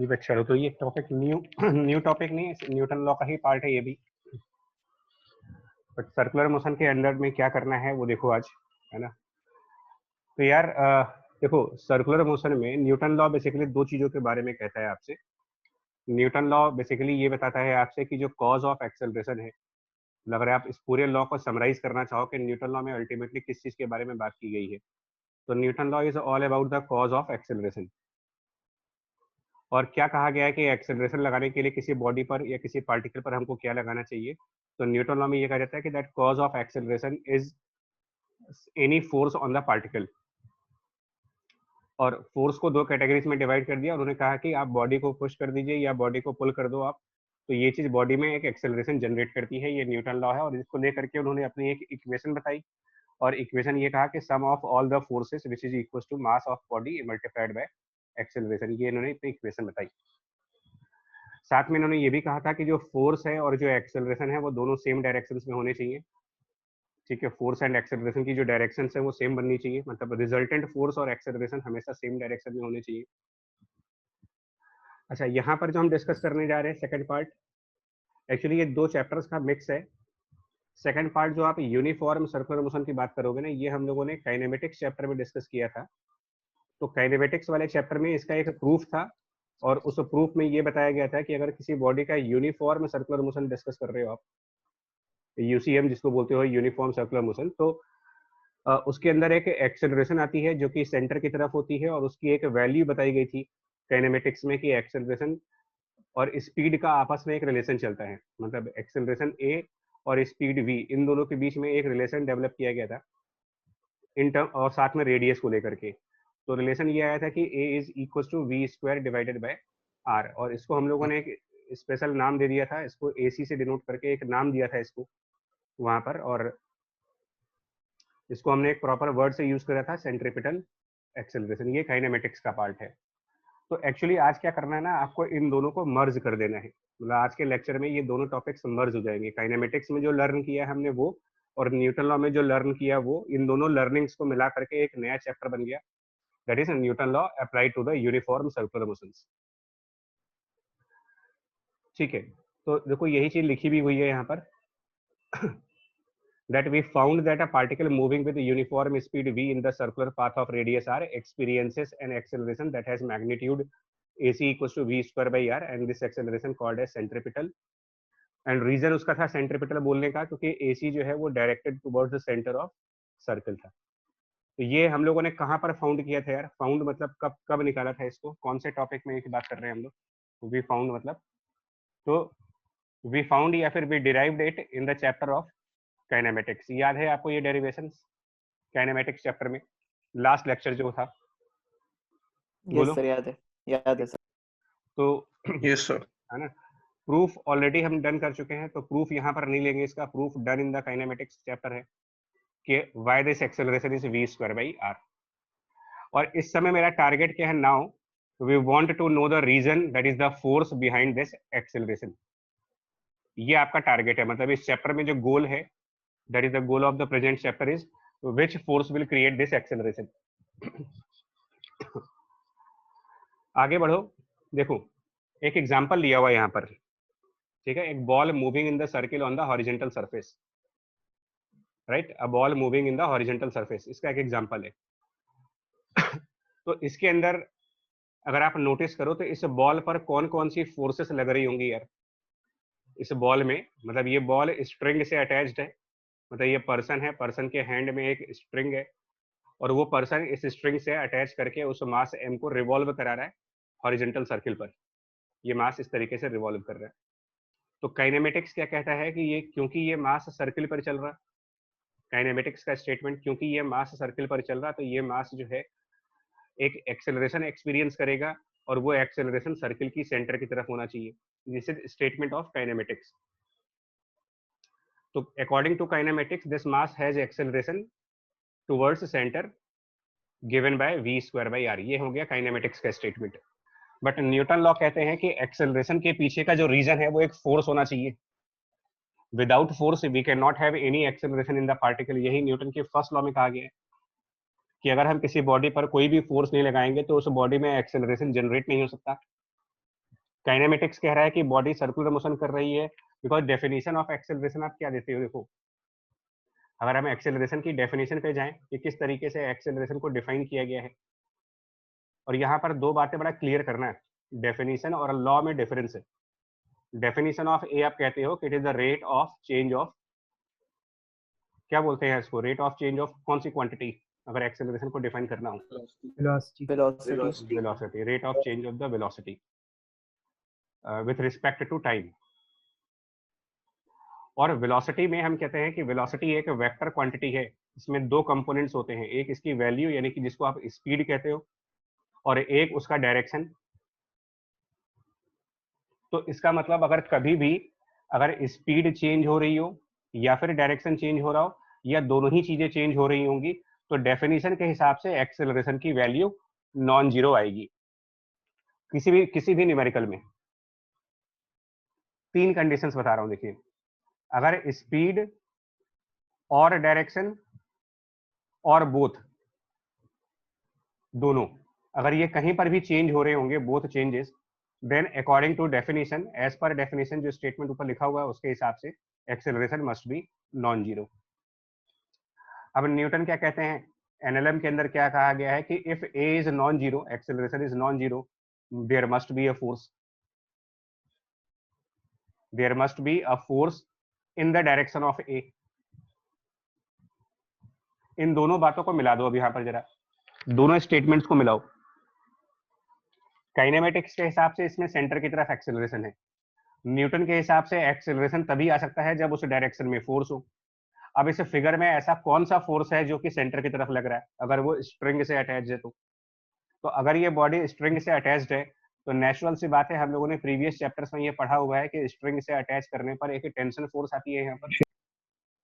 जी बच्चों, तो ये टॉपिक न्यू टॉपिक नहीं है, न्यूटन लॉ का ही पार्ट है ये भी। बट सर्कुलर मोशन के अंडर में क्या करना है वो देखो आज, है ना। तो यार देखो, सर्कुलर मोशन में न्यूटन लॉ बेसिकली दो चीजों के बारे में कहता है आपसे। न्यूटन लॉ बेसिकली ये बताता है आपसे कि जो कॉज ऑफ एक्सेलरेशन है, मतलब अगर आप इस पूरे लॉ को समराइज करना चाहो कि न्यूटन लॉ में अल्टीमेटली किस चीज के बारे में बात की गई है, तो Newton law is all about the cause of acceleration. और क्या कहा गया है कि एक्सेलरेशन लगाने के लिए किसी बॉडी पर या किसी पार्टिकल पर हमको क्या लगाना चाहिए। तो न्यूटन लॉ में ये कहा जाता है कि that cause of acceleration is any force on the particle. और फोर्स को दो कैटेगरीज में डिवाइड कर दिया। उन्होंने कहा कि आप बॉडी को पुश कर दीजिए या बॉडी को पुल कर दो आप, तो ये चीज बॉडी में एक एक्सेलरेशन जनरेट करती है। ये न्यूटन लॉ है और इसको लेकर के उन्होंने अपनी एक इक्वेशन बताई। और इक्वेशन ये कहा कि sum of all the forces which is equal to mass of body multiplied by acceleration. ये इन्होंने अपनी इक्वेशन बताई। साथ में इन्होंने ये भी कहा था कि जो फोर्स है और जो एक्सेलरेशन है वो दोनों सेम डायरेक्शंस में होने चाहिए। ठीक है, फोर्स एंड एक्सेलरेशन की जो डायरेक्शन है वो सेम बननी चाहिए, मतलब रिजल्टेंट फोर्स और एक्सेलरेशन हमेशा सेम डायरेक्शन में होने चाहिए। अच्छा, यहाँ पर जो हम डिस्कस करने जा रहे हैं सेकंड पार्ट, एक्चुअली ये दो चैप्टर्स का मिक्स है। सेकंड पार्ट जो आप यूनिफॉर्म सर्कुलर मोशन की बात करोगे ना, ये हम लोगों ने काइनेमेटिक्स चैप्टर में डिस्कस किया था। तो काइनेमेटिक्स वाले चैप्टर में इसका एक प्रूफ था और उस प्रूफ में ये बताया गया था कि अगर किसी बॉडी का यूनिफॉर्म सर्कुलर मोशन डिस्कस कर रहे हो आप, यूसीएम जिसको बोलते हो, यूनिफॉर्म सर्कुलर मोशन, तो उसके अंदर एक एक्सेलरेशन आती है जो कि सेंटर की तरफ होती है और उसकी एक वैल्यू बताई गई थी काइनेमेटिक्स में कि एक्सेलरेशन और स्पीड का आपस में एक रिलेशन चलता है। मतलब एक्सेलरेशन ए और स्पीड वी, इन दोनों के बीच में एक रिलेशन डेवलप किया गया था इन टर्म, और साथ में रेडियस को लेकर के। तो रिलेशन ये आया था कि a is equal to v square divided by r, और इसको हम लोगों ने एक स्पेशल नाम दे दिया था, इसको एसी से डिनोट करके एक नाम दिया था इसको वहां पर। और इसको हमने एक प्रॉपर वर्ड से यूज करा था, सेंट्रीपिटल एक्सेलरेशन। ये काइनेमेटिक्स का पार्ट है। तो एक्चुअली आज क्या करना है ना, आपको इन दोनों को मर्ज कर देना है। मतलब आज के लेक्चर में ये दोनों टॉपिक्स मर्ज हो जाएंगे। काइनेमेटिक्स में जो लर्न किया है हमने वो, और न्यूटन लॉ में जो लर्न किया वो, इन दोनों लर्निंग्स को मिला करके एक नया चैप्टर बन गया, that is Newton law applied to the uniform circular motions. ठीक है, तो देखो यही चीज लिखी भी हुई है यहाँ पर that we found that a particle moving with uniform speed v in the circular path of radius r experiences an acceleration that has magnitude ac equals to v square by r, and this acceleration called as centripetal। And reason उसका था centripetal बोलने का क्योंकि AC जो है वो directed towards the centre of circle था। तो ये हम लोगों ने कहाँ पर फाउंड किया था यार? फाउंड मतलब कब कब निकाला था इसको, कौन से टॉपिक में एक बात कर रहे हैं हम लोग? वी फाउंड मतलब, तो वी फाउंड या फिर we derived it in the chapter of kinematics. याद है आपको ये डेरिवेशंस काइनेमेटिक्स चैप्टर में, लास्ट लेक्चर जो था? यस बोलो। सर, याद है सर। तो यस सर। है ना, प्रूफ ऑलरेडी हम डन कर चुके हैं, तो प्रूफ यहाँ पर नहीं लेंगे। इसका proof done in the kinematics chapter है कि why this acceleration is v square by r. और इस समय मेरा टारगेट क्या है now? We want to know the reason that is the force behind this acceleration. ये आपका टारगेट है, मतलब इस चैप्टर में जो गोल है, that is the goal of the present chapter is which force will create this acceleration. आगे बढ़ो, देखो एक एग्जांपल दिया हुआ है यहाँ पर। ठीक है, एक ball moving in the circle on the horizontal surface, right, a ball moving in the horizontal surface, इसका एक एग्जांपल है। तो इसके अंदर अगर आप नोटिस करो तो इस बॉल पर कौन कौन सी फोर्सेस लग रही होंगी यार इस बॉल में? मतलब ये बॉल स्ट्रिंग से अटैच्ड है, मतलब ये पर्सन है, पर्सन के हैंड में एक स्ट्रिंग है और वो पर्सन इस स्ट्रिंग से अटैच करके उस मास एम को रिवॉल्व करा रहा है हॉरिजॉन्टल सर्किल पर। ये मास इस तरीके से रिवॉल्व कर रहा है। तो काइनेमेटिक्स क्या कहता है कि ये क्योंकि ये मास सर्किल पर चल रहा, काइनेमेटिक्स का स्टेटमेंट, क्योंकि ये मास सर्किल पर चल रहा तो ये मास जो है एक एक्सेलरेशन एक्सपीरियंस करेगा और वो एक्सेलरेशन सर्किल की सेंटर की तरफ होना चाहिए। This is statement of kinematics. तो according to kinematics this mass has acceleration towards centre given by v square by r. ये हो गया काइनेमेटिक्स का स्टेटमेंट। बट न्यूटन लॉ कहते हैं कि एक्सेलरेशन के पीछे का जो रीजन है वो एक फोर्स होना चाहिए। Without force we can not have any acceleration in the particle. यही न्यूटन के फर्स्ट लॉ में कहा गया है कि अगर हम किसी बॉडी पर कोई भी फोर्स नहीं लगाएंगे तो उस बॉडी में एक्सेलरेशन जनरेट नहीं हो सकता। काइनेमेटिक्स कह रहा है कि बॉडी सर्कुलर मोशन कर रही है, बिकॉज डेफिनेशन ऑफ एक्सेलरेशन आप क्या देते हो, देखो अगर हम एक्सेलरेशन की डेफिनेशन पे जाएं कि किस तरीके से एक्सेलरेशन को डिफाइन किया गया है, और यहाँ पर दो बातें बड़ा क्लियर करना है, डेफिनेशन और लॉ में डिफरेंस है। डेफिनेशन ऑफ ए आप कहते हो कि it is the rate of change of, क्या बोलते हैं इसको, रेट ऑफ चेंज ऑफ कौन सी क्वांटिटी, अगर एक्सेलरेशन को डिफाइन करना हो, velocity, rate of change of the velocity with respect to time. और वेलोसिटी में हम कहते हैं कि वेलोसिटी एक वेक्टर क्वांटिटी है, इसमें दो कंपोनेंट्स होते हैं, एक इसकी वैल्यू यानी कि जिसको आप स्पीड कहते हो, और एक उसका डायरेक्शन। तो इसका मतलब अगर कभी भी अगर स्पीड चेंज हो रही हो या फिर डायरेक्शन चेंज हो रहा हो या दोनों ही चीजें चेंज हो रही होंगी, तो डेफिनेशन के हिसाब से एक्सेलरेशन की वैल्यू नॉन जीरो आएगी किसी भी न्यूमेरिकल में। तीन कंडीशंस बता रहा हूं, देखिए अगर स्पीड और डायरेक्शन और बोथ दोनों अगर ये कहीं पर भी चेंज हो रहे होंगे, both changes, then according to definition, as per definition जो स्टेटमेंट ऊपर लिखा हुआ है उसके हिसाब से acceleration must be non zero. अब न्यूटन क्या कहते हैं, एनएलएम के अंदर क्या कहा गया है कि if a is non zero, acceleration is non zero, there must be a force, there must be a force in the direction of a. इन दोनों बातों को मिला दो अब यहां पर जरा, दोनों स्टेटमेंट्स को मिलाओ। काइनेमेटिक्स के हिसाब से इसमें सेंटर की तरफ एक्सेलरेशन है, न्यूटन के हिसाब से एक्सेलरेशन तभी आ सकता है जब उस डायरेक्शन में फोर्स हो। अब इस फिगर में ऐसा कौन सा फोर्स है जो कि सेंटर की तरफ लग रहा है, अगर वो स्ट्रिंग से अटैच है तो अगर ये बॉडी स्ट्रिंग से अटैच्ड है तो नेचुरल सी बात है, हम लोगों ने प्रीवियस चैप्टर्स में ये पढ़ा हुआ है कि स्ट्रिंग से अटैच करने पर एक टेंशन फोर्स आती है यहाँ पर,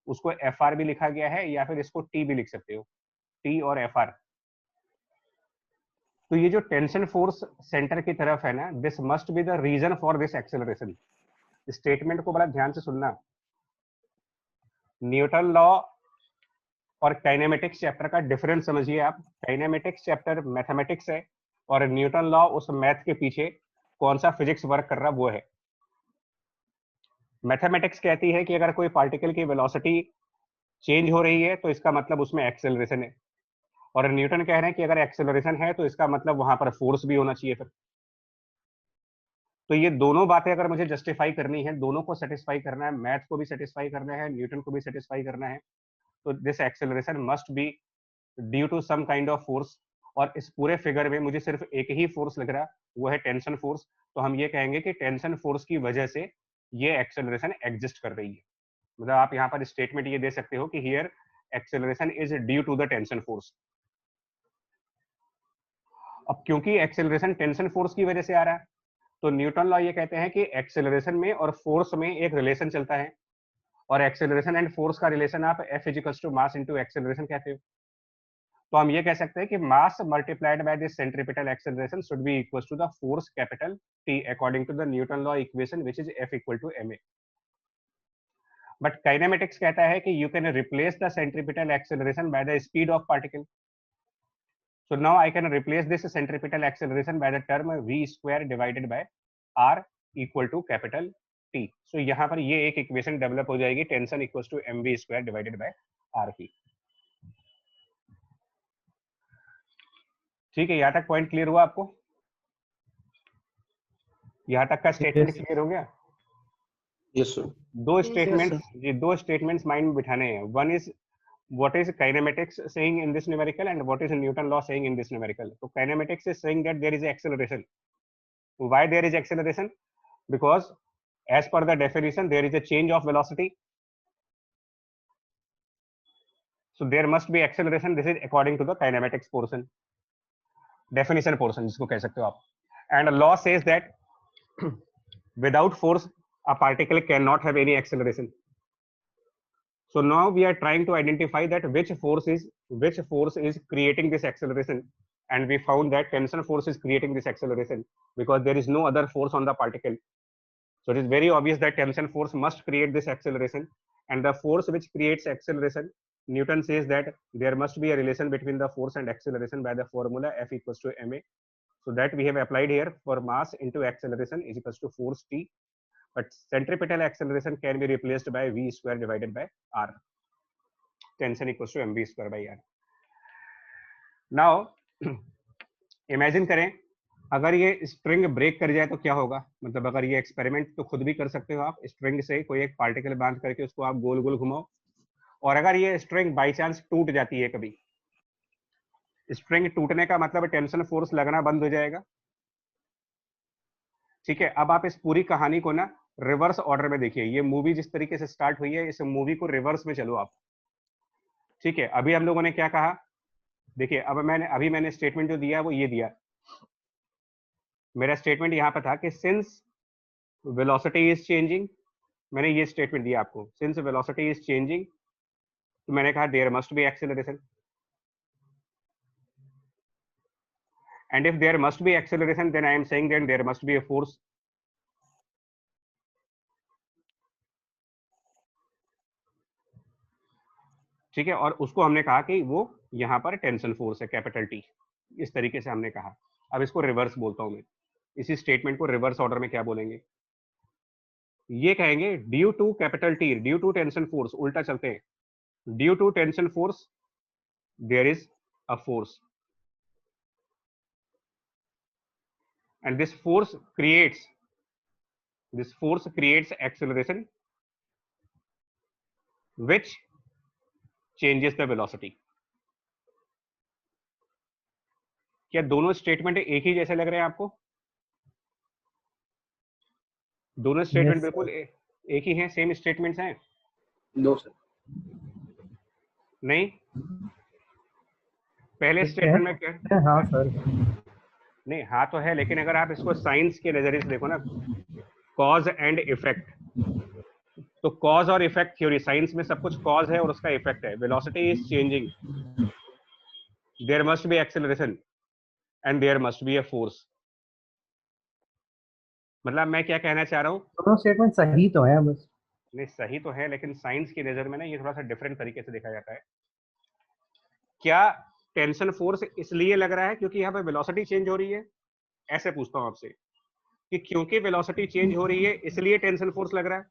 उसको एफ आर भी लिखा गया है या फिर इसको टी भी लिख सकते हो, टी और एफ आर। तो ये जो टेंशन फोर्स सेंटर की तरफ है ना, this must be the reason for this acceleration. Statement को बड़ा ध्यान से सुनना, न्यूटन लॉ और काइनेमेटिक्स चैप्टर का डिफरेंस समझिए आप। काइनेमेटिक्स चैप्टर मैथमेटिक्स है और न्यूटन लॉ उस मैथ के पीछे कौन सा फिजिक्स वर्क कर रहा वो है। मैथमेटिक्स कहती है कि अगर कोई पार्टिकल की वेलोसिटी चेंज हो रही है तो इसका मतलब उसमें एक्सेलरेशन है, और न्यूटन कह रहे हैं कि अगर एक्सेलरेशन है तो इसका मतलब वहां पर फोर्स भी होना चाहिए फिर। तो ये दोनों बातें अगर मुझे जस्टिफाई करनी है, दोनों को सेटिस्फाई करना है, मैथ को भी सेटिस्फाई करना है, न्यूटन को भी सेटिस्फाई करना है, तो this acceleration must be due to some kind of force. और इस पूरे फिगर में मुझे सिर्फ एक ही फोर्स लग रहा है, वो है टेंशन फोर्स। तो हम ये कहेंगे कि टेंशन फोर्स की वजह से ये एक्सेलरेशन एग्जिस्ट कर रही है। मतलब आप यहाँ पर स्टेटमेंट ये दे सकते हो कि here acceleration is due to the tension force. अब क्योंकि एक्सेलरेशन टेंशन फोर्स की वजह से आ रहा है, तो न्यूटन लॉ ये कहते हैं कि एक्सेलरेशन में और फोर्स में एक रिलेशन चलता है, और एक्सेलरेशन एंड फोर्स का रिलेशन आप F equals to mass into acceleration कहते हो। तो हम ये कह सकते हैं कि mass multiplied by this centripetal acceleration should be equal to the force capital T according to the Newton law equation which is F equal to ma। But kinematics कहता है कि you can replace the centripetal acceleration by the speed of particle. So now I can replace this centripetal acceleration by the term v square divided by r equal to capital T. So यहाँ पर ये एक equation develop हो जाएगी, tension equal to mv square divided by r की। ठीक है, यहाँ तक पॉइंट क्लियर हुआ आपको? यहाँ तक का स्टेटमेंट क्लियर हो गया? Yes sir. दो स्टेटमेंट्स, ये दो स्टेटमेंट्स माइंड में बिठाने हैं। One is what is kinematics saying in this numerical and what is Newton law saying in this numerical. So kinematics is saying that there is acceleration. Why there is acceleration? Because as per the definition there is a change of velocity, so there must be acceleration. This is according to the kinematics portion, definition portion जिसको कह सकते हो आप. And law says that without force a particle cannot have any acceleration. So now we are trying to identify that which force is creating this acceleration, and we found that tension force is creating this acceleration because there is no other force on the particle. So it is very obvious that tension force must create this acceleration, and the force which creates acceleration, Newton says that there must be a relation between the force and acceleration by the formula F equals to ma. So that we have applied here for mass into acceleration is equals to force T, but centripetal acceleration can be replaced by V square divided by R. Tension equals to mv square by R. Now imagine करें अगर ये string break कर जाए तो क्या होगा, मतलब अगर ये एक्सपेरिमेंट तो खुद भी कर सकते हो आप, स्ट्रिंग से कोई एक पार्टिकल बांध करके उसको आप गोल गोल घुमाओ, और अगर ये स्ट्रिंग बाई चांस टूट जाती है, कभी स्ट्रिंग टूटने का मतलब टेंशन फोर्स लगना बंद हो जाएगा। ठीक है, अब आप इस पूरी कहानी को ना रिवर्स ऑर्डर में देखिए। ये मूवी जिस तरीके से स्टार्ट हुई है, इस मूवी को रिवर्स में चलो आप। ठीक है, अभी हम लोगों ने क्या कहा, देखिए अब मैंने स्टेटमेंट जो दिया वो ये दिया। मेरा स्टेटमेंट यहां पर था कि सिंस वेलोसिटी इज चेंजिंग, मैंने ये स्टेटमेंट दिया आपको, सिंस वेलोसिटी इज चेंजिंग, तो मैंने कहा there must be acceleration, and if there must be acceleration then I am saying that there must be a force. ठीक है, और उसको हमने कहा कि वो यहाँ पर टेंशन फोर्स है, कैपिटल टी, इस तरीके से हमने कहा। अब इसको रिवर्स बोलता हूं मैं, इसी स्टेटमेंट को रिवर्स ऑर्डर में क्या बोलेंगे, ये कहेंगे due to capital T, due to tension force, उल्टा चलते हैं, due to tension force there is a force, and this force creates acceleration which changes the velocity. क्या दोनों स्टेटमेंट एक ही जैसे लग रहे हैं आपको? दोनों स्टेटमेंट बिल्कुल एक ही हैं, सेम स्टेटमेंट्स हैं? नो सर, नहीं, पहले स्टेटमेंट में क्या? हाँ सर, नहीं, हाँ तो है, लेकिन अगर आप इसको साइंस के नजरिए से देखो ना, कॉज एंड इफेक्ट, तो कॉज और इफेक्ट थ्योरी, साइंस में सब कुछ कॉज है और उसका इफेक्ट है। Velocity is changing, there must be acceleration and there must be a force. मतलब मैं क्या कहना चाह रहा हूँ, दोनों स्टेटमेंट सही तो है, बस नहीं सही तो है, लेकिन साइंस की नजर में ना ये थोड़ा सा डिफरेंट तरीके से देखा जाता है। क्या टेंशन फोर्स इसलिए लग रहा है क्योंकि यहाँ पे वेलोसिटी चेंज हो रही है? ऐसे पूछता हूँ आपसे कि क्योंकि वेलोसिटी चेंज हो रही है इसलिए टेंशन फोर्स लग रहा है,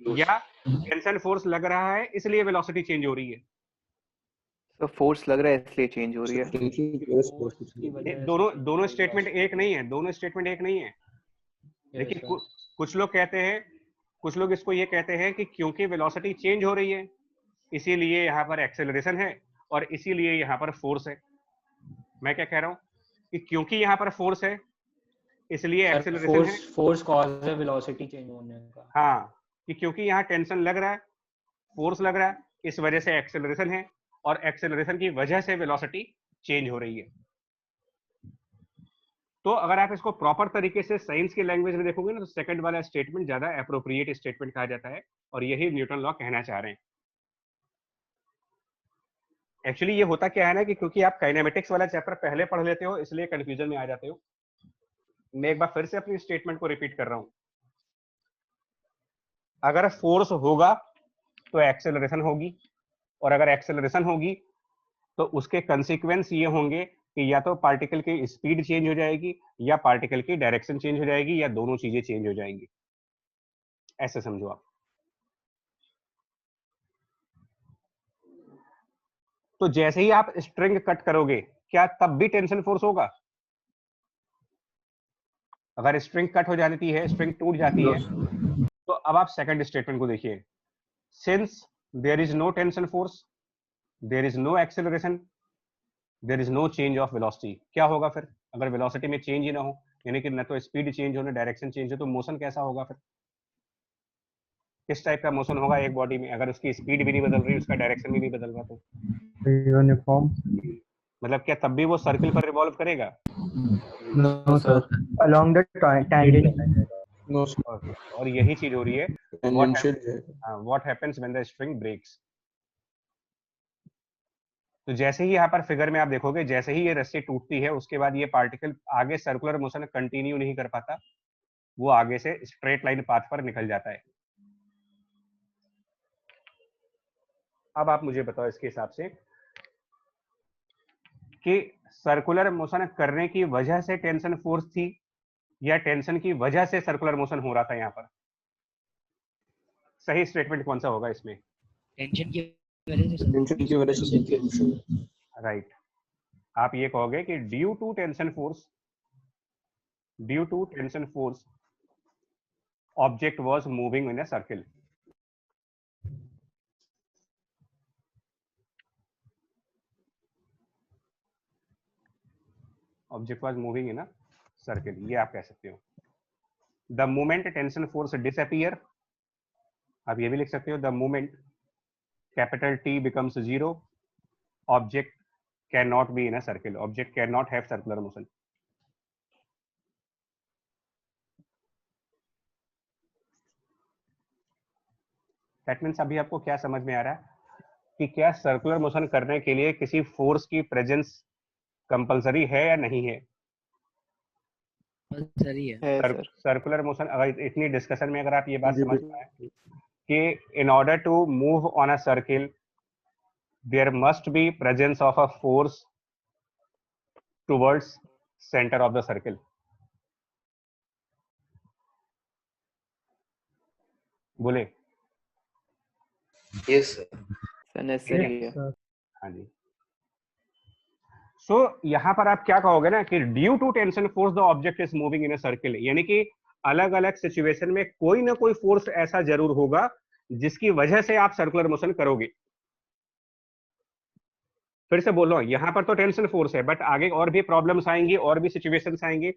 या टेंशन फोर्स लग रहा है इसलिए वेलोसिटी चेंज हो रही है? तो फोर्स लग रहा है इसलिए चेंज हो रही है। दोनों स्टेटमेंट एक नहीं है, दोनों स्टेटमेंट एक नहीं है। देखिए कुछ लोग कहते हैं, कुछ लोग इसको ये कहते हैं कि क्योंकि वेलोसिटी चेंज हो रही है इसीलिए यहाँ पर एक्सेलरेशन है और इसीलिए यहाँ पर फोर्स है। मैं क्या कह रहा हूँ कि क्योंकि यहाँ पर फोर्स है इसलिए एक्सेलरेशन है, फोर्स कॉज है वेलोसिटी चेंज होने का। हाँ, कि क्योंकि यहाँ टेंशन लग रहा है, फोर्स लग रहा है, इस वजह से एक्सेलरेशन है, और एक्सेलरेशन की वजह से वेलोसिटी चेंज हो रही है। तो अगर आप इसको प्रॉपर तरीके से साइंस की लैंग्वेज में देखोगे ना, तो सेकंड वाला स्टेटमेंट ज्यादा एप्रोप्रिएट स्टेटमेंट कहा जाता है, और यही न्यूटन लॉ कहना चाह रहे हैं। एक्चुअली ये होता क्या है ना कि क्योंकि आप काइनेमेटिक्स वाला चैप्टर पहले पढ़ लेते हो इसलिए कंफ्यूजन में आ जाते हो। मैं एक बार फिर से अपनी स्टेटमेंट को रिपीट कर रहा हूं, अगर फोर्स होगा तो एक्सेलरेशन होगी, और अगर एक्सेलरेशन होगी तो उसके कंसीक्वेंस ये होंगे कि या तो पार्टिकल की स्पीड चेंज हो जाएगी या पार्टिकल की डायरेक्शन चेंज हो जाएगी या दोनों चीजें चेंज हो जाएंगी। ऐसे समझो आप। तो जैसे ही आप स्ट्रिंग कट करोगे क्या तब भी टेंशन फोर्स होगा? अगर स्ट्रिंग कट हो जाती है, स्ट्रिंग टूट जाती है, तो अब आप सेकंड स्टेटमेंट को देखिए, since there is no tension force, there is no acceleration, there is no change of velocity. क्या होगा फिर अगर वेलोसिटी में चेंज ही ना हो, यानी कि न तो स्पीड चेंज हो ना डायरेक्शन चेंज हो, तो मोशन कैसा होगा फिर? किस टाइप का मोशन होगा एक बॉडी में अगर उसकी स्पीड भी नहीं बदल रही, उसका डायरेक्शन भी नहीं बदल रहा? तो यूनिफॉर्म, मतलब क्या तब भी वो सर्कल पर रिवॉल्व करेगा? No sir, along the tangent. No sir, और यही चीज हो रही है टेंजेंशियल जाएगा। What happens when the string breaks. तो जैसे ही यहाँ पर फिगर में आप देखोगे, जैसे ही ये रस्सी टूटती है उसके बाद ये पार्टिकल आगे सर्कुलर मोशन कंटिन्यू नहीं कर पाता, वो आगे से स्ट्रेट लाइन पाथ पर निकल जाता है। अब आप मुझे बताओ इसके हिसाब से कि सर्कुलर मोशन करने की वजह से टेंशन फोर्स थी या टेंशन की वजह से सर्कुलर मोशन हो रहा था यहाँ पर? सही स्टेटमेंट कौन सा होगा इसमें? टेंशन की वजह से टेंशन की वजह से सर्कुलर मोशन। राइट। आप ये कहोगे कि due to tension force object was moving in a circle. Object was moving in a circle, ये आप कह सकते हो। The moment tension force disappear, आप ये भी लिख सकते हो the moment capital T becomes 0, object cannot be in a circle, object cannot have circular motion. That means अभी आपको क्या समझ में आ रहा है कि क्या सर्कुलर मोशन करने के लिए किसी फोर्स की प्रेजेंस कंपलसरी है या नहीं है? सही है। सर्कुलर मोशन, अगर इतनी डिस्कशन में अगर आप ये बात समझ पाए कि in order to move on a circle there must be presence of a force towards center of the circle. बोले? Yes sir. नेसेसरी है। हाँ जी। सो यहाँ पर आप क्या कहोगे ना कि due to tension force the object is moving in a circle, यानी कि अलग अलग सिचुएशन में कोई ना कोई फोर्स ऐसा जरूर होगा जिसकी वजह से आप सर्कुलर मोशन करोगे। फिर से बोल रहा हूं, यहां पर तो टेंशन फोर्स है, बट आगे और भी प्रॉब्लम्स आएंगी, और भी सिचुएशंस आएंगे,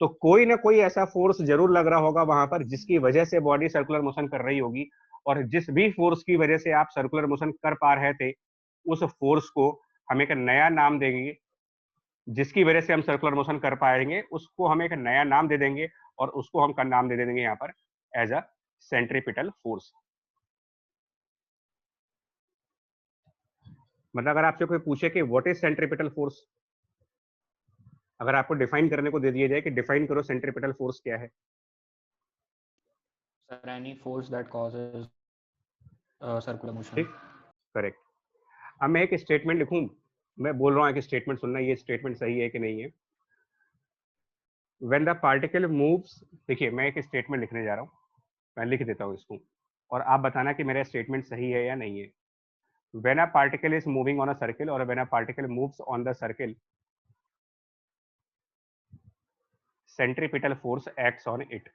तो कोई ना कोई ऐसा फोर्स जरूर लग रहा होगा वहां पर जिसकी वजह से बॉडी सर्कुलर मोशन कर रही होगी। और जिस भी फोर्स की वजह से आप सर्कुलर मोशन कर पा रहे थे, उस फोर्स को हम एक नया नाम देंगे। जिसकी वजह से हम सर्कुलर मोशन कर पाएंगे उसको हम एक नया नाम दे देंगे, और उसको हम का नाम दे देंगे यहाँ पर एज अ सेंट्रीपिटल फोर्स। मतलब अगर आपसे कोई पूछे कि व्हाट इज सेंट्रीपिटल फोर्स, अगर आपको डिफाइन करने को दे दिया जाए कि डिफाइन करो सेंट्रीपिटल फोर्स क्या है? Sir, any force that causes circular motion. ठीक, करेक्ट। अब मैं एक स्टेटमेंट लिखूं, मैं बोल रहा हूं एक स्टेटमेंट, सुनना ये स्टेटमेंट सही है कि नहीं है। व्हेन द पार्टिकल मूव्स, देखिए मैं एक स्टेटमेंट लिखने जा रहा हूं, मैं लिख देता हूं इसको और आप बताना कि मेरा स्टेटमेंट सही है या नहीं है। When a particle is moving on a circle or when a particle moves on the circle, centripetal force acts on it.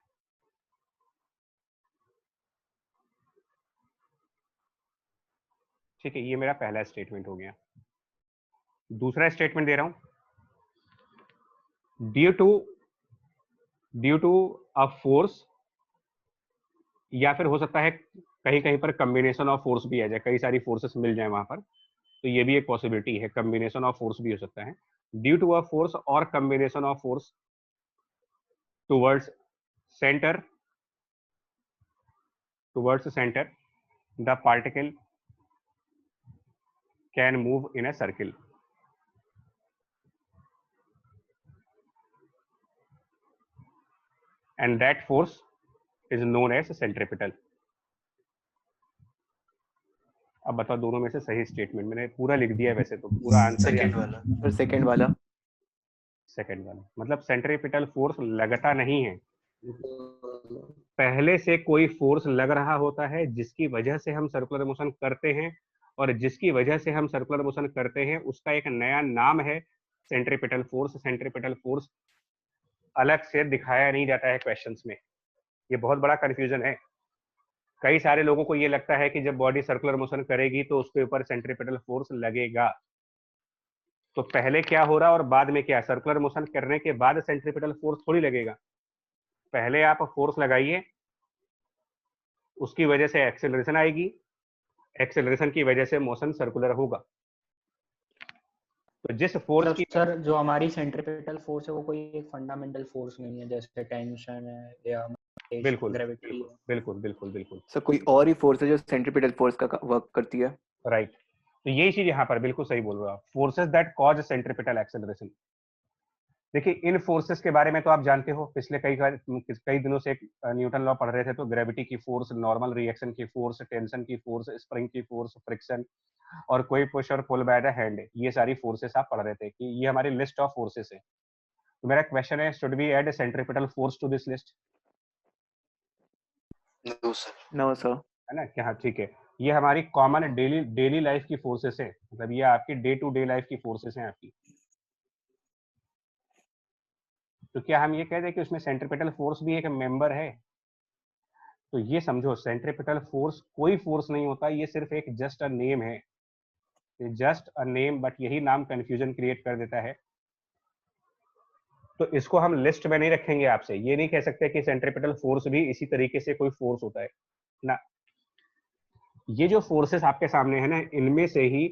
ठीक है, ये मेरा पहला स्टेटमेंट हो गया। दूसरा स्टेटमेंट दे रहा हूं, ड्यू टू अ फोर्स, या फिर हो सकता है कहीं कहीं पर कम्बिनेशन ऑफ फोर्स भी आ जाए, कई सारी फोर्सेस मिल जाए वहां पर, तो ये भी एक पॉसिबिलिटी है, कम्बिनेशन ऑफ फोर्स भी हो सकता है। ड्यू टू अ फोर्स और combination of force towards centre, the particle can move in a circle. And that force is known as centripetal. अब बताओ दोनों में से सही स्टेटमेंट, मैंने पूरा लिख दिया है वैसे तो, पूरा आंसर सेकंड वाला। और सेकंड वाला मतलब सेंट्रीपिटल फोर्स लगता नहीं है, पहले से कोई फोर्स लग रहा होता है जिसकी वजह से हम सर्कुलर मोशन करते हैं, और जिसकी वजह से हम सर्कुलर मोशन करते हैं उसका एक नया नाम है सेंट्रीपिटल फोर्स। सेंट्रीपिटल फोर्स अलग से दिखाया नहीं जाता है क्वेश्चंस में, ये बहुत बड़ा कंफ्यूजन है। कई सारे लोगों को ये लगता है कि जब बॉडी सर्कुलर मोशन करेगी तो उसके ऊपर सेंट्रीपिटल फोर्स लगेगा, तो पहले क्या हो रहा और बाद में क्या? सर्कुलर मोशन करने के बाद सेंट्रीपिटल फोर्स थोड़ी लगेगा, पहले आप फोर्स लगाइए, उसकी वजह से एक्सेलरेशन आएगी, एक्सेलरेशन की वजह से मोशन सर्कुलर होगा। तो जिस फोर्स की, सर जो हमारी सेंट्रीपिटल फोर्स है वो कोई एक फंडामेंटल फोर्स नहीं है, जैसे टेंशन है या बिल्कुल ग्रेविटी है। बिल्कुल बिल्कुल बिल्कुल सर कोई और ही फोर्स है जो सेंट्रीपिटल फोर्स का वर्क करती है। राइट, तो यही चीज यहाँ पर बिल्कुल सही बोल रहा हूँ, forces that cause centripetal acceleration. देखिए इन फोर्सेस के बारे में तो आप जानते हो, पिछले कई दिनों से न्यूटन लॉ पढ़ रहे थे, तो ग्रेविटी की फोर्स, नॉर्मल रिएक्शन की फोर्स, टेंशन की फोर्स, स्प्रिंग की फोर्स, फ्रिक्शन, और कोई पुश और पुल बाय द हैंड, ये सारी फोर्सेस आप पढ़ रहे थे कि ये हमारी लिस्ट ऑफ फोर्सेस है। तो मेरा क्वेश्चन है, should we add centripetal force to this list? No, sir. No sir. है ना, क्या? हाँ, ठीक है। ये हमारी कॉमन डेली लाइफ की फोर्सेस है, मतलब ये आपकी डे टू डे लाइफ की फोर्सेस हैं आपकी। तो क्या हम ये कह दें कि उसमें सेंट्रीपिटल फोर्स भी एक मेंबर है? तो ये समझो, सेंट्रीपिटल फोर्स कोई फोर्स नहीं होता, ये सिर्फ एक जस्ट अ नेम है, जस्ट अ नेम, बट यही नाम कंफ्यूजन क्रिएट कर देता है। तो इसको हम लिस्ट में नहीं रखेंगे आपसे, ये नहीं कह सकते कि सेंट्रीपिटल फोर्स भी इसी तरीके से कोई फोर्स होता है ना। ये जो फोर्सेस आपके सामने है ना, इनमें से ही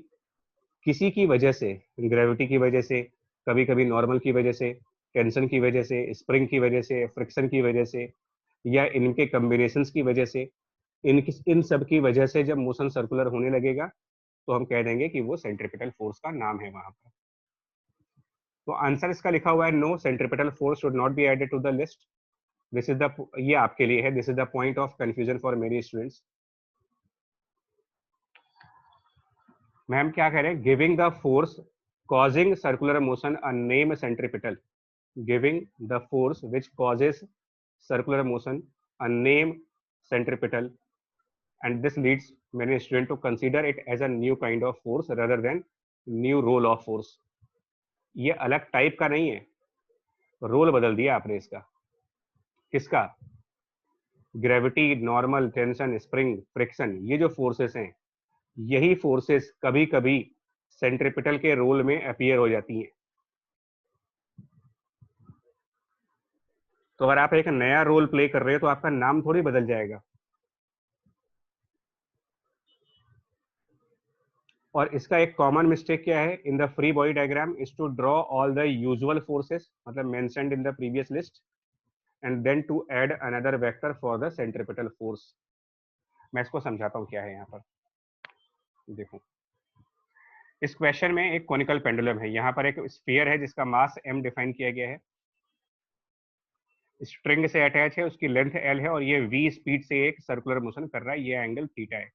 किसी की वजह से, ग्रेविटी की वजह से, कभी कभी नॉर्मल की वजह से, टेंशन की वजह से, स्प्रिंग की वजह से, फ्रिक्शन की वजह से, या इनके कॉम्बिनेशंस की वजह से, इन सब की वजह से जब मोशन सर्कुलर होने लगेगा तो हम कह देंगे कि वो सेंट्रीपिटल फोर्स का नाम है वहां पर। तो आंसर इसका लिखा हुआ है no, centripetal force should not be added to the list. This is the, ये आपके लिए है, this is the point of confusion for many students. Ma'am क्या कह रहे हैं? Giving the force causing circular motion a name centripetal, giving the force which causes circular motion a name centripetal, and this leads many students to consider it as a new kind of force rather than new role of force। ये अलग type का नहीं है, role बदल दिया आपने इसका। किसका? Gravity, normal, tension, spring, friction, ये जो फोर्सेस हैं, यही फोर्सेस कभी कभी सेंट्रिपिटल के रोल में अपीयर हो जाती हैं। तो अगर आप एक नया रोल प्ले कर रहे हो तो आपका नाम थोड़ी बदल जाएगा। और इसका एक कॉमन मिस्टेक क्या है in the free body diagram is to draw all the usual forces, मतलब mentioned in the previous list, and then to add another vector for the centripetal force. मैं इसको समझाता हूँ क्या है यहाँ पर। देखो, इस क्वेश्चन में एक कॉनिकल पेंडुलम है, यहाँ पर एक स्फीयर है जिसका मास m डिफाइन किया गया है, स्ट्रिंग से अटैच है, उसकी लेंथ l है, और ये v स्पीड से एक सर्कुलर मोशन कर रहा है, ये एंगल थीटा है।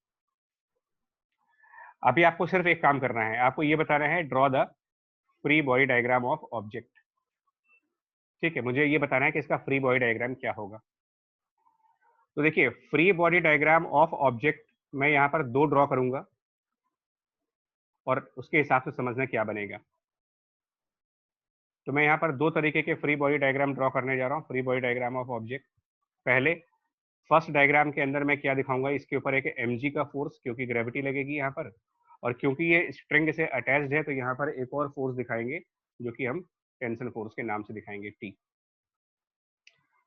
अभी आपको सिर्फ एक काम करना है, आपको ये बताना है draw the free body diagram of object. ठीक है, मुझे ये बताना है कि इसका फ्री बॉडी डायग्राम क्या होगा। तो देखिए, free body diagram of object मैं यहाँ पर दो ड्रॉ करूंगा और उसके हिसाब से समझना क्या बनेगा। तो मैं यहाँ पर दो तरीके के फ्री बॉडी डायग्राम ड्रॉ करने जा रहा हूँ, free body diagram of object. पहले फर्स्ट डायग्राम के अंदर मैं क्या दिखाऊंगा, इसके ऊपर एक mg का फोर्स, क्योंकि ग्रेविटी लगेगी यहाँ पर, और क्योंकि ये स्ट्रिंग से अटैच्ड है तो यहाँ पर एक और फोर्स दिखाएंगे जो कि हम टेंशन फोर्स के नाम से दिखाएंगे, टी।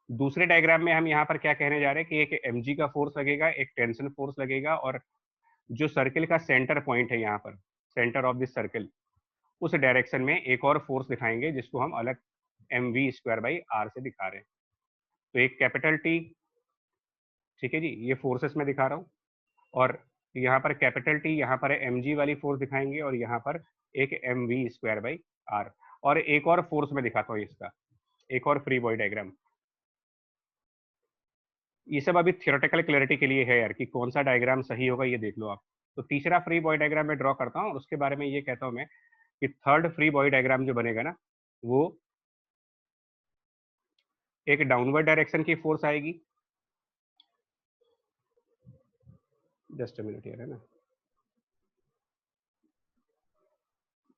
दूसरे डायग्राम में हम यहाँ पर क्या कहने जा रहे हैं कि एक mg का फोर्स लगेगा, एक टेंशन फोर्स लगेगा, और जो सर्किल का सेंटर पॉइंट है यहाँ पर, सेंटर ऑफ दिस सर्किल, उस डायरेक्शन में एक और फोर्स दिखाएंगे जिसको हम अलग mv²/r से दिखा रहे हैं। तो एक कैपिटल टी, ठीक है जी, ये फोर्सेस में दिखा रहा हूँ, और यहाँ पर कैपिटल टी, यहाँ पर mg वाली फोर्स दिखाएंगे, और यहाँ पर एक mv²/r, और एक और फोर्स में दिखाता हूँ इसका, एक और फ्री बॉडी डायग्राम। ये सब अभी थियोरेटिकल क्लैरिटी के लिए है यार, कि कौन सा डायग्राम सही होगा ये देख लो आप। तो तीसरा फ्री बॉडी डायग्राम मैं ड्रॉ करता हूँ, और उसके बारे में ये कहता हूँ मैं कि थर्ड फ्री बॉडी डायग्राम जो बनेगा ना, वो एक डाउनवर्ड डायरेक्शन की फोर्स आएगी। जस्ट अ मिनट यार, है ना,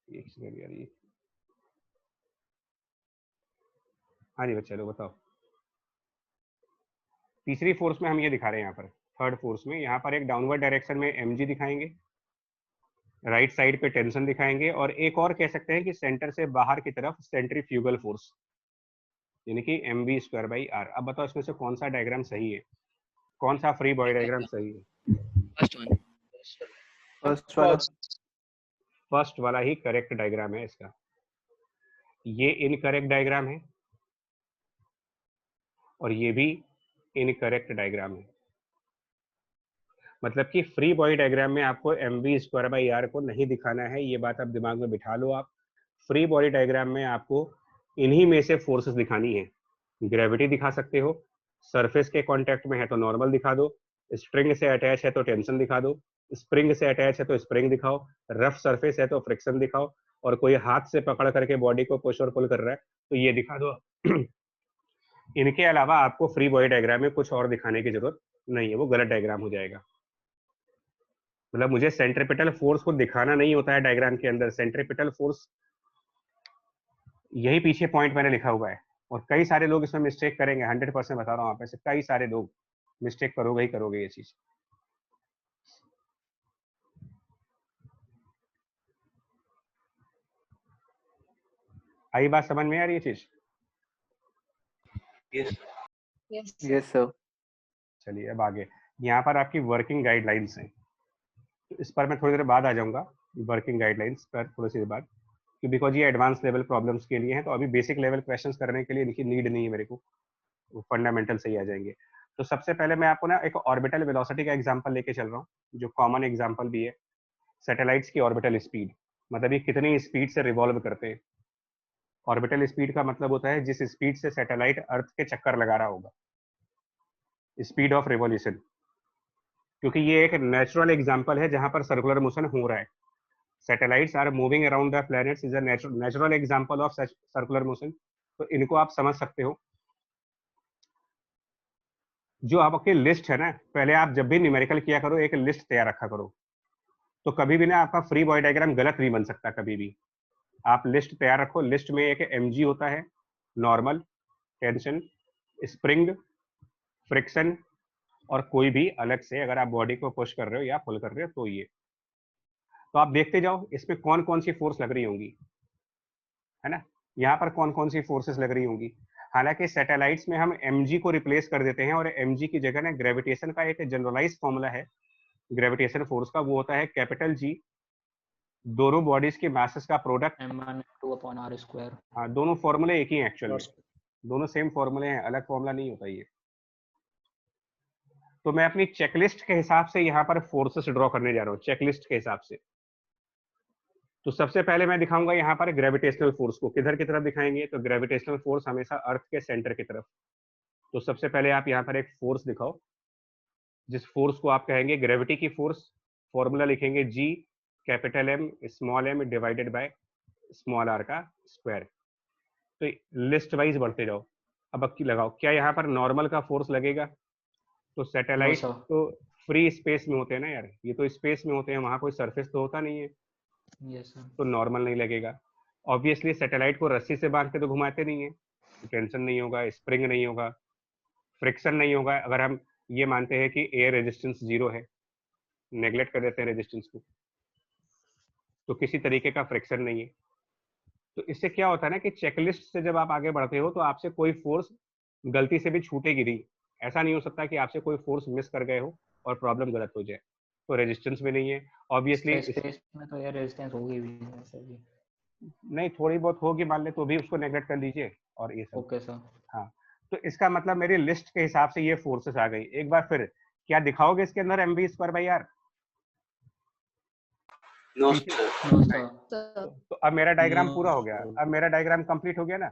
एक सेकंड यार, ये हाँ जी बच्चा, चलो बताओ। तीसरी फोर्स में हम ये दिखा रहे हैं, यहाँ पर थर्ड फोर्स में, यहाँ पर एक डाउनवर्ड डायरेक्शन में mg दिखाएंगे, राइट साइड पे टेंशन दिखाएंगे, और एक और कह सकते हैं कि सेंटर से बाहर की तरफ सेंट्रीफ्यूगल फोर्स, यानी कि mv²/r। अब बताओ इसमें से कौन सा डायग्राम सही है, कौन सा फ्री बॉडी डायग्राम सही है? First one. फर्स्ट वाला। फर्स्ट वाला ही करेक्ट डायग्राम है इसका। ये इनकरेक्ट डायग्राम है और ये भी इनकरेक्ट डायग्राम है। मतलब कि फ्री बॉडी डायग्राम में आपको mv²/r को नहीं दिखाना है, ये बात आप दिमाग में बिठा लो। आप फ्री बॉडी डायग्राम में आपको इन्हीं में से फोर्सेस दिखानी है। ग्रेविटी दिखा सकते हो, सरफेस के कांटेक्ट में है तो नॉर्मल दिखा दो, स्ट्रिंग से अटैच है तो टेंशन दिखा दो, स्प्रिंग से अटैच है तो स्प्रिंग दिखाओ, रफ सरफेस है तो फ्रिक्शन दिखाओ, और कोई हाथ से पकड़ करके बॉडी को पुश और पुल कर रहा है तो ये दिखा दो। इनके अलावा आपको फ्री बॉडी डायग्राम में कुछ और दिखाने की जरूरत नहीं है, वो गलत डायग्राम हो जाएगा। मतलब मुझे सेंट्रीपिटल फोर्स को दिखाना नहीं होता है डायग्राम के अंदर, सेंट्रीपिटल फोर्स यही पीछे पॉइंट मैंने लिखा हुआ है, और कई सारे लोग इसमें मिस्टेक करेंगे, 100% बता रहा हूँ आप में से कई सारे लोग मिस्टेक करोगे ही करोगे ये चीज। आई बात समझ में आ रही है चीज? Yes sir. चलिए अब आगे, यहाँ पर आपकी वर्किंग गाइडलाइंस हैं, तो इस पर मैं थोड़ी देर बाद आ जाऊंगा, वर्किंग गाइडलाइंस पर थोड़ी सी देर बाद, कि बिकॉज ये एडवांस लेवल प्रॉब्लम्स के लिए हैं, तो अभी बेसिक लेवल क्वेश्चंस करने के लिए इनकी नीड नहीं है मेरे को, फंडामेंटल से ही आ जाएंगे। तो सबसे पहले मैं आपको ना एक ऑर्बिटल वेलोसिटी का एग्जांपल लेके चल रहा हूँ, जो कॉमन एग्जांपल भी है, सैटेलाइट्स की ऑर्बिटल स्पीड, मतलब ये कितनी स्पीड से रिवॉल्व करते हैं। ऑर्बिटल स्पीड का मतलब होता है जिस स्पीड से सैटेलाइट अर्थ के चक्कर लगा रहा होगा, स्पीड ऑफ रिवॉल्यूशन, क्योंकि ये एक नेचुरल एग्जांपल है जहां पर सर्कुलर मोशन हो रहा है। Satellites are moving around the planets is a natural example of circular motion. तो इनको आप समझ सकते हो। जो आपकी लिस्ट है ना, पहले आप जब भी न्यूमेरिकल किया करो एक लिस्ट तैयार रखा करो, तो कभी भी ना आपका फ्री बॉडी डायग्राम गलत नहीं बन सकता कभी भी। आप लिस्ट तैयार रखो, लिस्ट में एक mg होता है, नॉर्मल, टेंशन, स्प्रिंग, फ्रिक्शन, और कोई भी अलग से अगर आप बॉडी को पुश कर रहे हो या पुल कर रहे हो तो ये। तो आप देखते जाओ इसमें कौन कौन सी फोर्स लग रही होंगी, है ना, यहाँ पर कौन कौन सी फोर्सेस लग रही होंगी। हालांकि सैटेलाइट्स में हम mg को रिप्लेस कर देते हैं, और mg की जगह ना ग्रेविटेशन का एक जनरलाइज फॉर्मूला है ग्रेविटेशन फोर्स का, वो होता है कैपिटल G, दोनों बॉडीज के मासेस का प्रोडक्ट। m1/2/r²। हाँ, दोनों फॉर्मूले एक ही हैं एक्चुअल में, दोनों सेम फॉर्मूले हैं, अलग फॉर्मूला नहीं होता ये। तो मैं अपनी चेकलिस्ट के हिसाब से यहाँ पर फोर्सेस ड्रॉ करने जा रहा हूँ, चेकलिस्ट के हिसाब से। तो सबसे पहले मैं दिखाऊंगा यहाँ पर ग्रेविटेशनल फोर्स को, किधर की तरफ दिखाएंगे, तो ग्रेविटेशनल फोर्स हमेशा अर्थ के सेंटर की तरफ। तो सबसे पहले आप यहाँ पर एक फोर्स दिखाओ, जिस फोर्स को आप कहेंगे ग्रेविटी की फोर्स, फॉर्मूला लिखेंगे G capital M small m divided by small r का स्क्वायर। तो लिस्ट वाइज बढ़ते जाओ। अब लगाओ, क्या यहाँ पर नॉर्मल का फोर्स लगेगा? तो सैटेलाइट sir. तो फ्री स्पेस में होते हैं ना यार, ये तो स्पेस में होते हैं, वहां कोई सरफेस तो होता नहीं है, Yes, sir. तो नॉर्मल नहीं लगेगा। ऑब्वियसली सैटेलाइट को रस्सी से बांध के तो घुमाते नहीं है, तो टेंशन नहीं होगा, स्प्रिंग नहीं होगा, फ्रिक्शन नहीं होगा। अगर हम ये मानते हैं कि एयर रेजिस्टेंस 0 है, नेग्लेक्ट कर देते हैं रेजिस्टेंस को, तो किसी तरीके का फ्रिक्शन नहीं है। तो इससे क्या होता है ना कि चेकलिस्ट से जब आप आगे बढ़ते हो तो आपसे कोई फोर्स गलती से भी छूटेगी नहीं। ऐसा नहीं हो सकता कि आपसे कोई फोर्स मिस कर गए हो और प्रॉब्लम गलत हो जाए। तो रेजिस्टेंस में नहीं है ऑब्वियसली, स्पेस में तो एयर रेजिस्टेंस होगी भी वैसे भी। नहीं थोड़ी बहुत होगी मान ले, तो भी उसको नेग्लेक्ट कर लीजिए और ये सब। Okay sir. हाँ, तो इसका मतलब मेरी लिस्ट के हिसाब से ये फोर्सेस आ गई। एक बार फिर क्या दिखाओगे इसके अंदर mv²/r? नो पीछे सर। No sir. तो अब मेरा डायग्राम No. पूरा हो गया, अब मेरा डायग्राम कंप्लीट हो गया ना।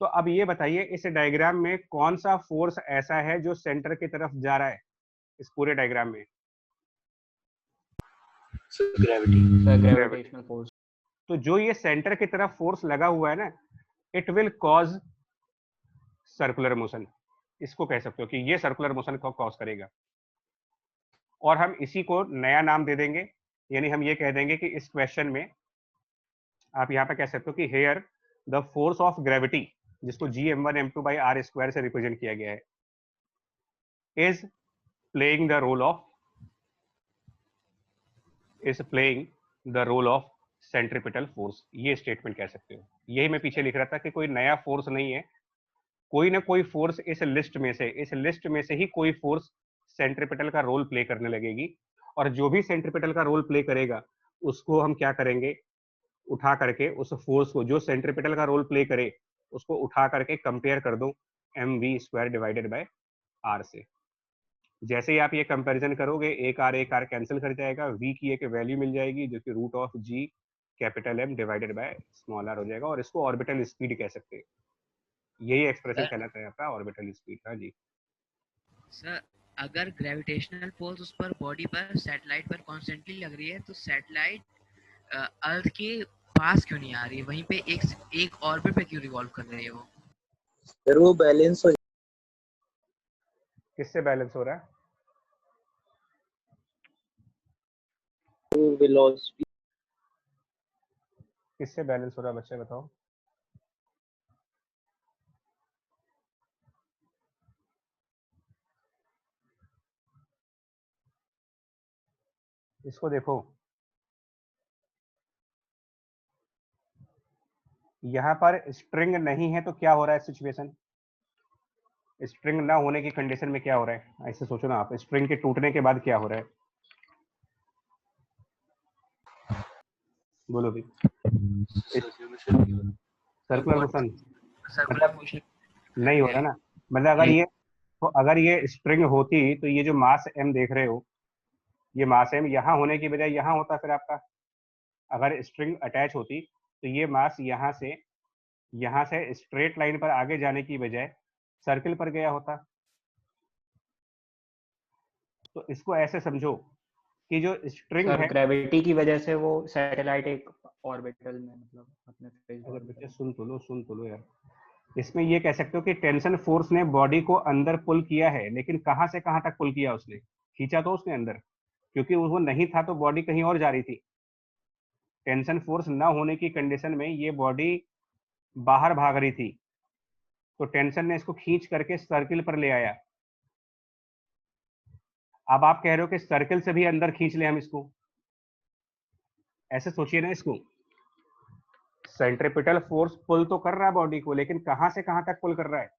तो अब ये बताइए इस डायग्राम में कौन सा फोर्स ऐसा है जो सेंटर की तरफ जा रहा है इस पूरे डायग्राम में? ग्रेविटी। Sir gravitational force. तो जो ये सेंटर की तरफ फोर्स लगा हुआ है ना, it will cause circular motion. इसको कह सकते हो कि ये सर्कुलर मोशन को कॉज करेगा, और हम इसी को नया नाम दे देंगे, यानी हम ये कह देंगे कि इस क्वेश्चन में आप यहाँ पे कह सकते हो कि here the force of gravity, जिसको Gm1m2/r² से रिप्रेजेंट किया गया है, is playing the role of centripetal force. ये स्टेटमेंट कह सकते हो। यही मैं पीछे लिख रहा था कि कोई नया फोर्स नहीं है, कोई ना कोई फोर्स इस लिस्ट में से ही कोई फोर्स सेंट्रीपिटल का रोल प्ले करने लगेगी, और जो भी सेंट्रीपिटल का रोल प्ले करेगा उसको हम क्या करेंगे, उठा करके उस फोर्स को जो सेंट्रीपिटल का रोल प्ले करे उसको उठा करके कंपेयर कर दो mv² डिवाइडेड बाय r से। जैसे ही आप ये कंपैरिजन करोगे, एक r कैंसिल कर जाएगा, v की एक वैल्यू मिल जाएगी जो कि √g capital M divided by small r हो जाएगा, और इसको ऑर्बिटल स्पीड कह सकते हैं। यही एक्सप्रेशन सर कहलाता है आपका ऑर्बिटल स्पीड। हाँ जी। सर अगर ग्रेविटेशनल फोर्स उस पर बॉडी पर सैटेलाइट पर कॉन्स्टेंटली लग रही है तो सैटेलाइट अर्थ के पास क्यों नहीं आ रही है, वहीं पे एक ऑर्बिट पे क्यों रिवॉल्व कर रही है वो? सर वो बैलेंस हो किससे बैलेंस हो रहा है? वेलोसिटी। किससे बैलेंस हो रहा है बच्चे बताओ? इसको देखो, यहाँ पर स्ट्रिंग नहीं है तो क्या हो रहा है सिचुएशन? स्ट्रिंग ना होने की कंडीशन में क्या हो रहा है, ऐसे सोचो ना आप, स्ट्रिंग के टूटने के बाद क्या हो रहा है? बोलो भी। सर्कुलर मोशन सर्कुलर मोशन नहीं हो रहा ना, मतलब अगर ये स्ट्रिंग होती तो ये जो मास m देख रहे हो, ये मास m यहाँ होने की बजाय यहाँ होता। फिर आपका अगर स्ट्रिंग अटैच होती तो ये मास यहाँ से स्ट्रेट लाइन पर आगे जाने की बजाय सर्किल पर गया होता। तो इसको ऐसे समझो कि जो स्ट्रिंग सर है, ग्रेविटी की वजह से वो सैटेलाइट एक ऑर्बिटल में मतलब अपने फिक्स्ड अगर ऑर्बिटल बच्चे में। सुन तो लो यार, इसमें ये कह सकते हो कि टेंशन फोर्स ने बॉडी को अंदर पुल किया है, लेकिन कहां से कहां तक पुल किया? उसने खींचा तो उसने अंदर, क्योंकि वो नहीं था तो बॉडी कहीं और जा रही थी। टेंशन फोर्स ना होने की कंडीशन में ये बॉडी बाहर भाग रही थी, तो टेंशन ने इसको खींच करके सर्किल पर ले आया। अब आप कह रहे हो कि सर्किल से भी अंदर खींच ले हम इसको, ऐसे सोचिए ना इसको। सेंट्रिपिटल फोर्स पुल तो कर रहा है बॉडी को, लेकिन कहां से कहां तक पुल कर रहा है?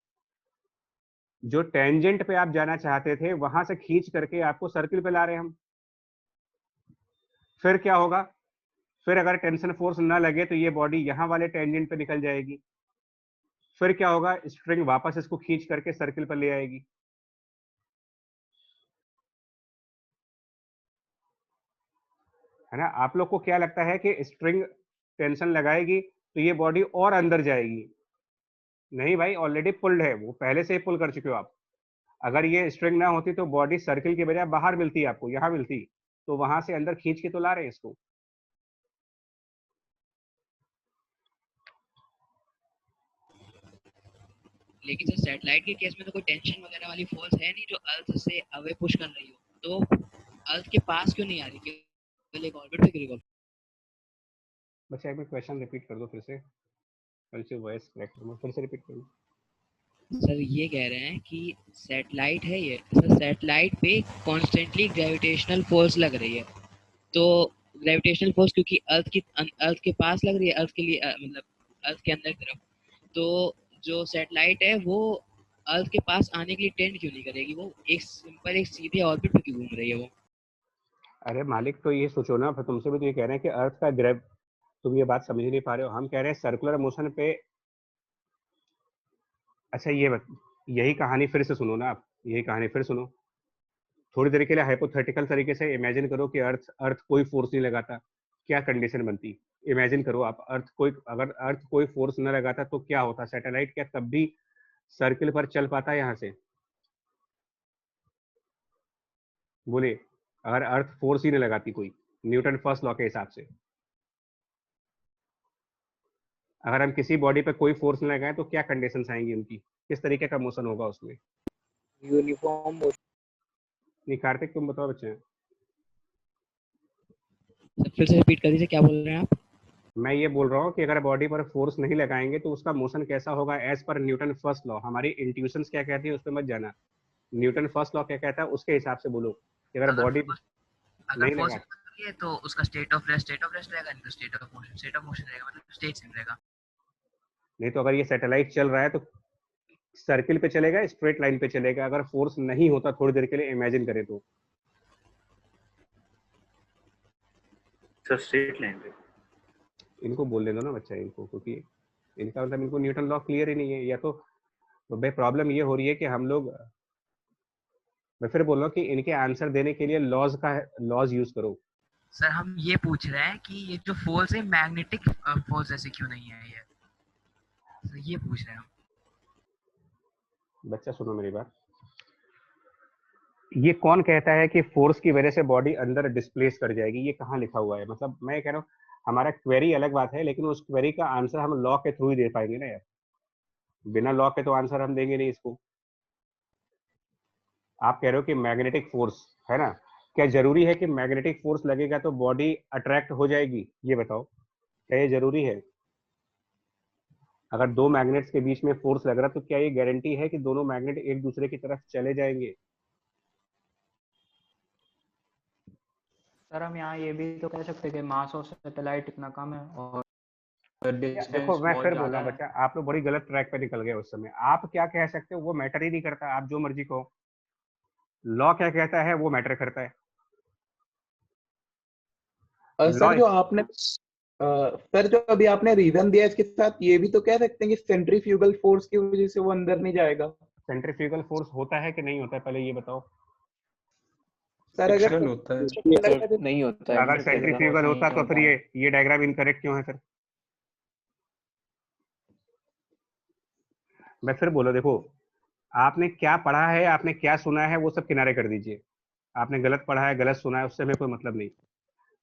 जो टेंजेंट पे आप जाना चाहते थे वहां से खींच करके आपको सर्किल पे ला रहे हैं हम। फिर क्या होगा? फिर अगर टेंशन फोर्स ना लगे तो ये बॉडी यहाँ वाले टेंजेंट पे निकल जाएगी। फिर क्या होगा? स्ट्रिंग वापस इसको खींच करके सर्किल पर ले आएगी। है ना? आप लोग को क्या लगता है कि स्ट्रिंग टेंशन लगाएगी तो ये बॉडी और अंदर जाएगी? नहीं भाई, ऑलरेडी पुल्ड है, वो पहले से ही पुल कर चुके हो आप। अगर ये स्ट्रिंग ना होती तो बॉडी सर्किल के बजाय बाहर मिलती, आपको यहाँ मिलती, तो वहां से अंदर खींच के तो ला रहे हैं इसको। लेकिन सर सैटेलाइट के केस में तो कोई टेंशन वगैरह वाली फोर्स है नहीं जो अर्थ से अवे पुश कर रही हो, तो अर्थ के पास क्यों नहीं आ रही, केवल एक ऑर्बिट पे क्यों रिवॉल्व? बच्चा एक बार क्वेश्चन रिपीट कर दो फिर से, कल से वॉइस करेक्ट करो, फिर से रिपीट कर दो। सर ये कह रहे हैं कि सैटेलाइट है ये, सर सैटेलाइट पे कॉन्स्टेंटली ग्रेविटेशनल फोर्स लग रही है, तो ग्रेविटेशनल फोर्स क्योंकि अर्थ के पास लग रही है, अर्थ के लिए मतलब अर्थ के अंदर की तरफ, तो जो सैटेलाइट है वो अर्थ के पास आने के लिए टेंड क्यों नहीं करेगी, वो एक सिंपल एक सीधे ऑर्बिट पे क्यों घूम रही है वो? अरे मालिक, तो ये सोचो ना, फिर तुमसे भी तो ये कह रहे हैं कि अर्थ का ग्रेव, तुम ये बात समझ नहीं पा रहे हो। हम कह रहे हैं सर्कुलर मोशन पे। अच्छा यही कहानी फिर से सुनो ना आप, यही कहानी फिर सुनो थोड़ी देर के लिए। हाइपोथेटिकल तरीके से इमेजिन करो कि अर्थ कोई फोर्स नहीं लगाता, क्या कंडीशन बनती? इमेजिन करो आप, अगर अर्थ कोई फोर्स न लगाता तो क्या होता? सैटेलाइट क्या तब भी सर्किल पर चल पाता है यहाँ से? बोलिए, अगर अर्थ फोर्स ही नहीं लगाती कोई, न्यूटन फर्स्ट लॉ के हिसाब से, अगर हम किसी बॉडी पे कोई फोर्स नहीं लगाए तो क्या कंडीशंस आएंगी उनकी? किस तरीके का मोशन होगा उसमें? Uniform motion. नहीं कार्तिक, तुम बताओ बच्चे। सर फिर से रिपीट कर दीजिए, क्या बोल रहे हैं आप? मैं ये बोल रहा हूँ कि अगर बॉडी पर फोर्स नहीं लगाएंगे तो उसका मोशन कैसा होगा as per Newton first law? हमारी इंट्यूशंस क्या कहती है उस पर मत जाना, न्यूटन फर्स्ट लॉ क्या कहता है उसके हिसाब से बोलो कि अगर बॉडी अगर नहीं फोर्स लगा। है तो उसका स्टेट ऑफ रेस्ट रहेगा, नहीं तो स्टेट ऑफ मोशन रहेगा, मतलब स्टेट सेम रहेगा। नहीं तो अगर ये सैटेलाइट चल रहा है तो सर्किल पे चलेगा, स्ट्रेट लाइन पे चलेगा? अगर फोर्स नहीं होता थोड़ी देर के लिए इमेजिन करें तो सर स्ट्रेट लाइन पे। इनको बोलने दो ना बच्चा इनको, क्योंकि इनका मतलब इनको न्यूटन लॉ क्लियर ही नहीं है, या तो भाई प्रॉब्लम ये हो रही है कि हम लोग, मैं फिर बोल रहा हूँ कि इनके आंसर देने के लिए लॉज यूज करो। सर हम ये पूछ रहे हैं कि ये जो फोर्स है मैग्नेटिक फोर्स ऐसे क्यों नहीं है ये, सर ये पूछ रहे हैं हम। बच्चा सुनो मेरी बात, ये कौन कहता है कि फोर्स की वजह से बॉडी अंदर डिस्प्लेस कर जाएगी? ये कहाँ लिखा हुआ है? मतलब मैं कह रहा हूँ हमारा क्वेरी अलग बात है, लेकिन उस क्वेरी का आंसर हम लॉ के थ्रू ही दे पाएंगे ना यार, बिना लॉ के तो आंसर हम देंगे नहीं इसको। आप कह रहे हो कि मैग्नेटिक फोर्स है ना, क्या जरूरी है कि मैग्नेटिक फोर्स लगेगा तो बॉडी अट्रैक्ट हो जाएगी? ये बताओ, क्या ये जरूरी है? अगर दो मैग्नेट्स के बीच में फोर्स लग रहा तो क्या ये गारंटी है कि दोनों मैग्नेट एक दूसरे की तरफ चले जाएंगे? सर हम यहाँ ये भी तो कह सकते हैं कि मास ऑफ सैटेलाइट इतना कम है और देखो डिस्टेंस मैं बहुत फिर बोल ज्यादा रहा हूँ है। बच्चा, आप लोग बड़ी गलत ट्रैक पे निकल गए उस समय। आप क्या कह सकते हो वो मैटर ही नहीं करता, आप जो मर्जी कहो। लॉ क्या कहता है वो मैटर करता है। लॉ, सर जो आपने सर जो अभी आपने रीजन दिया इसके साथ ये भी तो कह सकते हैं कि सेंट्रीफ्यूगल फोर्स की वजह से वो अंदर नहीं जाएगा। सेंट्रीफ्यूगल फोर्स होता है कि नहीं होता है, पहले ये बताओ। सर अगर फ्रिक्शन होता है। friction लग रहा है नहीं होता है अगर सर, फ्रिक्शन। सेंट्रीफ्यूगल होता नहीं तो फिर होता है। ये डायग्राम इनकरेक्ट क्यों है फिर? मैं फिर बोलो, देखो आपने क्या पढ़ा है, आपने क्या सुना है, वो सब किनारे कर दीजिए। आपने गलत पढ़ा है, गलत सुना है, उससे हमें कोई मतलब नहीं।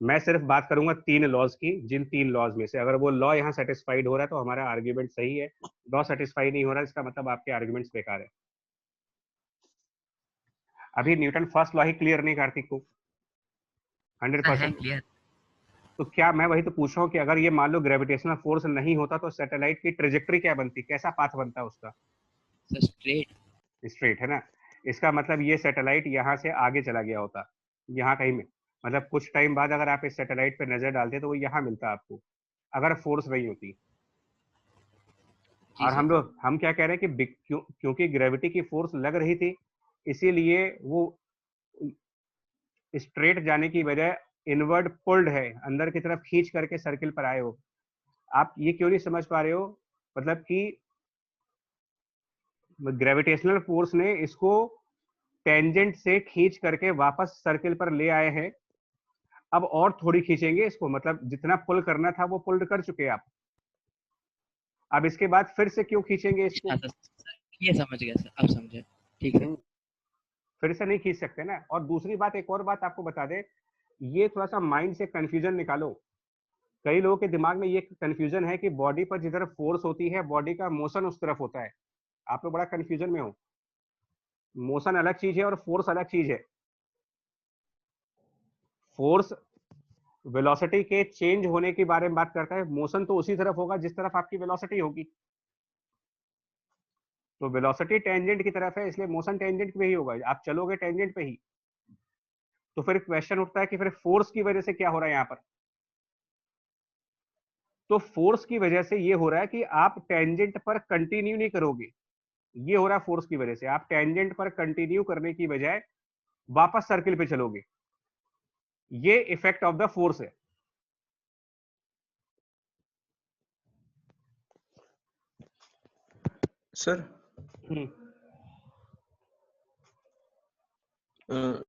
मैं सिर्फ बात करूंगा तीन लॉज की, जिन तीन लॉज में से अगर वो लॉ यहाँ सेटिस्फाइड हो रहा है तो हमारा आर्ग्यूमेंट सही है। लॉ सेटिस्फाई नहीं हो रहा है, इसका मतलब आपके आर्ग्यूमेंट्स बेकार है। अभी न्यूटन फर्स्ट लॉ ही क्लियर नहीं कार्तिक को सर है 100%। क्लियर। तो क्या, मैं वही तो पूछ रहा हूँ कि अगर ये मान लो ग्रेविटेशनल फोर्स नहीं होता तो सैटेलाइट की ट्रेजेक्टरी क्या बनती, कैसा पाथ बनता उसका? Sir straight. स्ट्रेट है ना। इसका मतलब ये सैटेलाइट यहाँ से आगे चला गया होता, यहाँ कहीं में, मतलब कुछ टाइम बाद अगर आप इस सैटेलाइट पर नजर डालते तो वो यहाँ मिलता आपको, अगर फोर्स नहीं होती। जी और सर। हम क्या कह रहे हैं कि क्योंकि ग्रेविटी की फोर्स लग रही थी, इसीलिए वो स्ट्रेट जाने की बजाय इनवर्ड पुल्ड है, अंदर की तरफ खींच करके सर्किल पर आए हो। आप ये क्यों नहीं समझ पा रहे हो? मतलब कि ग्रेविटेशनल फोर्स ने इसको टेंजेंट से खींच करके वापस सर्किल पर ले आए हैं। अब और थोड़ी खींचेंगे इसको, मतलब जितना पुल करना था वो पुल कर चुके आप। अब इसके बाद फिर से क्यों खींचेंगे इसको? हाँ सर, ये समझ गया सर, अब समझे। ठीक है। फिर से नहीं खींच सकते ना। और दूसरी बात, एक और बात आपको बता दे, ये थोड़ा सा माइंड से कंफ्यूजन निकालो। कई लोगों के दिमाग में ये कंफ्यूजन है कि बॉडी पर जिधर फोर्स होती है बॉडी का मोशन उस तरफ होता है। आप लोग बड़ा कंफ्यूजन में हो। मोशन अलग चीज है और फोर्स अलग चीज है। फोर्स वेलोसिटी के चेंज होने के बारे में बात करता है, मोशन तो उसी तरफ होगा जिस तरफ आपकी वेलोसिटी होगी। तो वेलोसिटी टेंजेंट की तरफ है, इसलिए मोशन टेंजेंट पे ही होगा, आप चलोगे टेंजेंट पे ही। तो फिर क्वेश्चन उठता है कि फिर फोर्स की वजह से क्या हो रहा है यहाँ पर? तो फोर्स की वजह से ये हो रहा है कि आप टेंजेंट पर कंटिन्यू नहीं करोगे। ये हो रहा है फोर्स की वजह से, आप टेंजेंट पर कंटिन्यू करने की बजाय वापस सर्किल पे चलोगे। ये इफेक्ट ऑफ द फोर्स है। सर हम्म,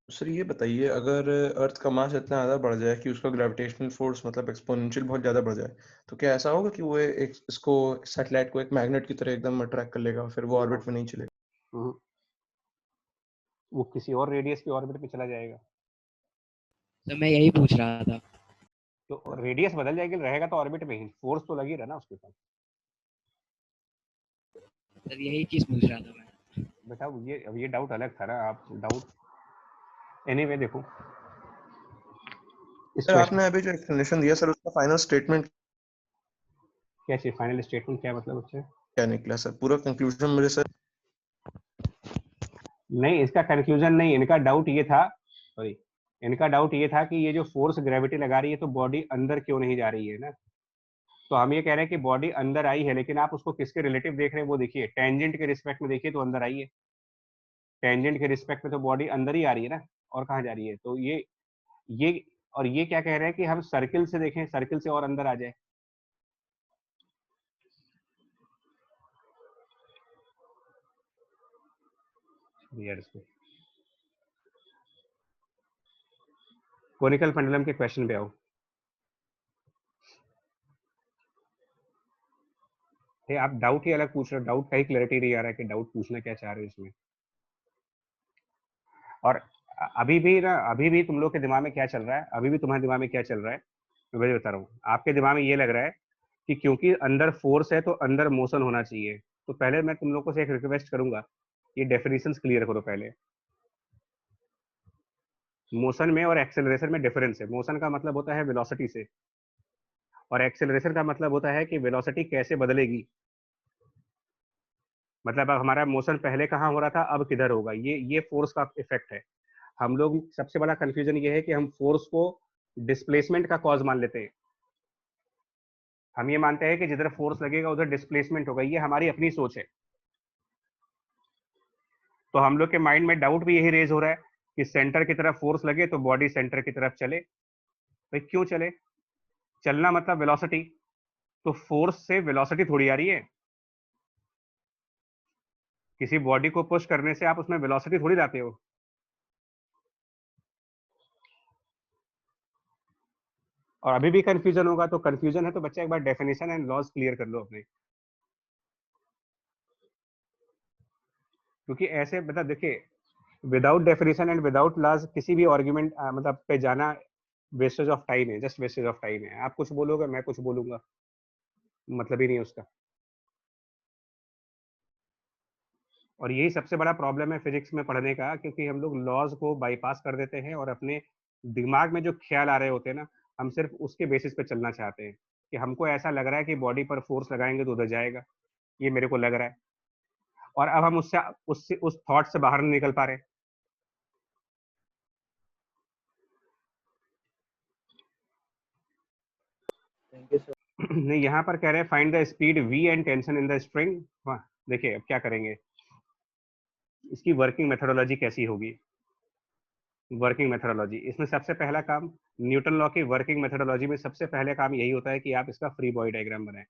सर ये बताइए, अगर अर्थ का मास इतना ज़्यादा बढ़ जाए कि उसका ग्रेविटेशनल फोर्स मतलब एक्सपोनेंशियल बहुत ज़्यादा बढ़ जाए, तो क्या ऐसा होगा कि वो एक इसको सैटेलाइट को एक मैग्नेट की तरह एकदम अट्रैक्ट कर लेगा, फिर वो ऑर्बिट में नहीं चलेगा? हम्म, वो किसी और रेडियस की ऑर्बिट पे चला जाएगा। तो मैं यही पूछ रहा था। तो रेडियस बदल जाएगी, रहेगा तो ऑर्बिट में ही, फोर्स तो लगी रहा ना उसके साथ। सर यही चीज पूछ रहा था मैं। बेटा ये, अब ये डाउट अलग था ना, आप डाउट एनीवे देखो इस सर क्वेश्चन। आपने अभी जो एक्सप्लेनेशन दिया सर, उसका फाइनल स्टेटमेंट क्या चीज फाइनल स्टेटमेंट, क्या मतलब उससे? क्या निकला सर? पूरा कंक्लूजन मुझे सर नहीं, इसका कंफ्यूजन नहीं, इनका डाउट ये था, सॉरी, इनका डाउट ये था कि ये जो फोर्स ग्रेविटी लगा रही है तो बॉडी अंदर क्यों नहीं जा रही है ना। तो हम ये कह रहे हैं कि बॉडी अंदर आई है, लेकिन आप उसको किसके रिलेटिव देख रहे हैं वो देखिए, टेंजेंट के रिस्पेक्ट में देखिए तो अंदर आई है। टेंजेंट के रिस्पेक्ट में तो बॉडी अंदर ही आ रही है ना, और कहाँ जा रही है? तो ये और ये क्या कह रहे हैं कि हम सर्किल से देखें, सर्किल से और अंदर आ जाए। यार इसको कोनिकल पेंडुलम के क्वेश्चन पे आओ। ये आप डाउट ही अलग पूछ रहे हो, डाउट का ही क्लैरिटी नहीं आ रहा है कि डाउट पूछना क्या चाह रहे हो इसमें। और अभी भी तुम लोग के दिमाग में क्या चल रहा है, अभी भी तुम्हारे दिमाग में क्या चल रहा है, मैं वही बता रहा हूँ। आपके दिमाग में ये लग रहा है कि क्योंकि अंदर फोर्स है तो अंदर मोशन होना चाहिए। तो पहले मैं तुम लोगों से एक रिक्वेस्ट करूंगा, ये डेफिनेशंस क्लियर करो पहले। मोशन में और एक्सेलरेशन में डिफरेंस है। मोशन का मतलब होता है वेलोसिटी से, और एक्सेलरेशन का मतलब होता है कि वेलोसिटी कैसे बदलेगी। मतलब अब हमारा मोशन पहले कहाँ हो रहा था, अब किधर होगा, ये फोर्स का इफेक्ट है। हम लोग सबसे बड़ा कंफ्यूजन ये है कि हम फोर्स को डिस्प्लेसमेंट का कॉज मान लेते हैं। हम ये मानते हैं कि जिधर फोर्स लगेगा उधर डिस्प्लेसमेंट होगा, ये हमारी अपनी सोच है। तो हम लोग के माइंड में डाउट भी यही रेज हो रहा है कि सेंटर की तरफ फोर्स लगे तो बॉडी सेंटर की तरफ चले। भाई क्यों चले? चलना मतलब वेलोसिटी, तो फोर्स से वेलोसिटी थोड़ी आ रही है। किसी बॉडी को पुश करने से आप उसमें वेलोसिटी थोड़ी लाते हो। और अभी भी कंफ्यूजन होगा, तो कंफ्यूजन है तो बच्चा एक बार डेफिनेशन एंड लॉज क्लियर कर लो अपने। क्योंकि ऐसे मतलब देखिए, without definition and without laws किसी भी आर्गुमेंट मतलब पे जाना वेस्टेज ऑफ टाइम है, जस्ट वेस्टेज ऑफ टाइम है। आप कुछ बोलोगे, मैं कुछ बोलूंगा, मतलब ही नहीं उसका। और यही सबसे बड़ा प्रॉब्लम है फिजिक्स में पढ़ने का, क्योंकि हम लोग लॉज को बाईपास कर देते हैं और अपने दिमाग में जो ख्याल आ रहे होते हैं ना, हम सिर्फ उसके बेसिस पे चलना चाहते हैं कि हमको ऐसा लग रहा है कि बॉडी पर फोर्स लगाएंगे तो उधर जाएगा, ये मेरे को लग रहा है। और अब हम उससे उस थॉट से बाहर नहीं निकल पा रहे। Thank you sir. नहीं, यहाँ पर कह रहे हैं find the speed v and tension in the spring. देखिए अब क्या करेंगे, इसकी वर्किंग मेथोडोलॉजी कैसी होगी। वर्किंग मेथोडोलॉजी, इसमें सबसे पहला काम न्यूटन लॉ की वर्किंग मेथोडोलॉजी में सबसे पहले काम यही होता है कि आप इसका फ्री बॉडी डायग्राम बनाएं।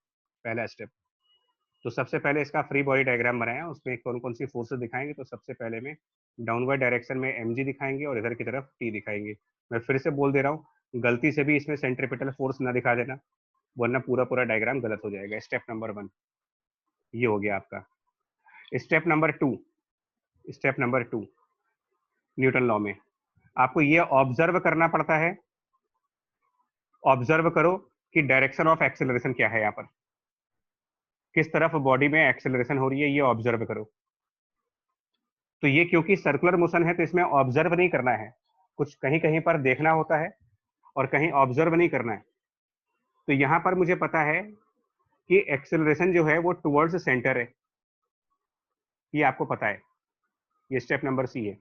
पहला स्टेप। तो सबसे पहले इसका फ्री बॉडी डायग्राम बनाएं, उसमें कौन कौन सी फोर्सेस दिखाएंगे। तो सबसे पहले में डाउनवर्ड डायरेक्शन में mg दिखाएंगे और इधर की तरफ t दिखाएंगे। मैं फिर से बोल दे रहा हूँ, गलती से भी इसमें सेंट्रीपिटल फोर्स ना दिखा देना, वरना पूरा पूरा डायग्राम गलत हो जाएगा। स्टेप नंबर 1 ये हो गया आपका। स्टेप नंबर 2 न्यूटन लॉ में आपको ये ऑब्जर्व करना पड़ता है। ऑब्जर्व करो कि डायरेक्शन ऑफ एक्सेलरेशन क्या है, यहाँ पर किस तरफ बॉडी में एक्सेलरेशन हो रही है, ये ऑब्जर्व करो। तो ये क्योंकि सर्कुलर मोशन है तो इसमें ऑब्जर्व नहीं करना है, कुछ कहीं कहीं पर देखना होता है और कहीं ऑब्जर्व नहीं करना है। तो यहाँ पर मुझे पता है कि एक्सेलरेशन जो है वो टुवर्ड्स सेंटर है, ये आपको पता है। ये स्टेप नंबर सी है,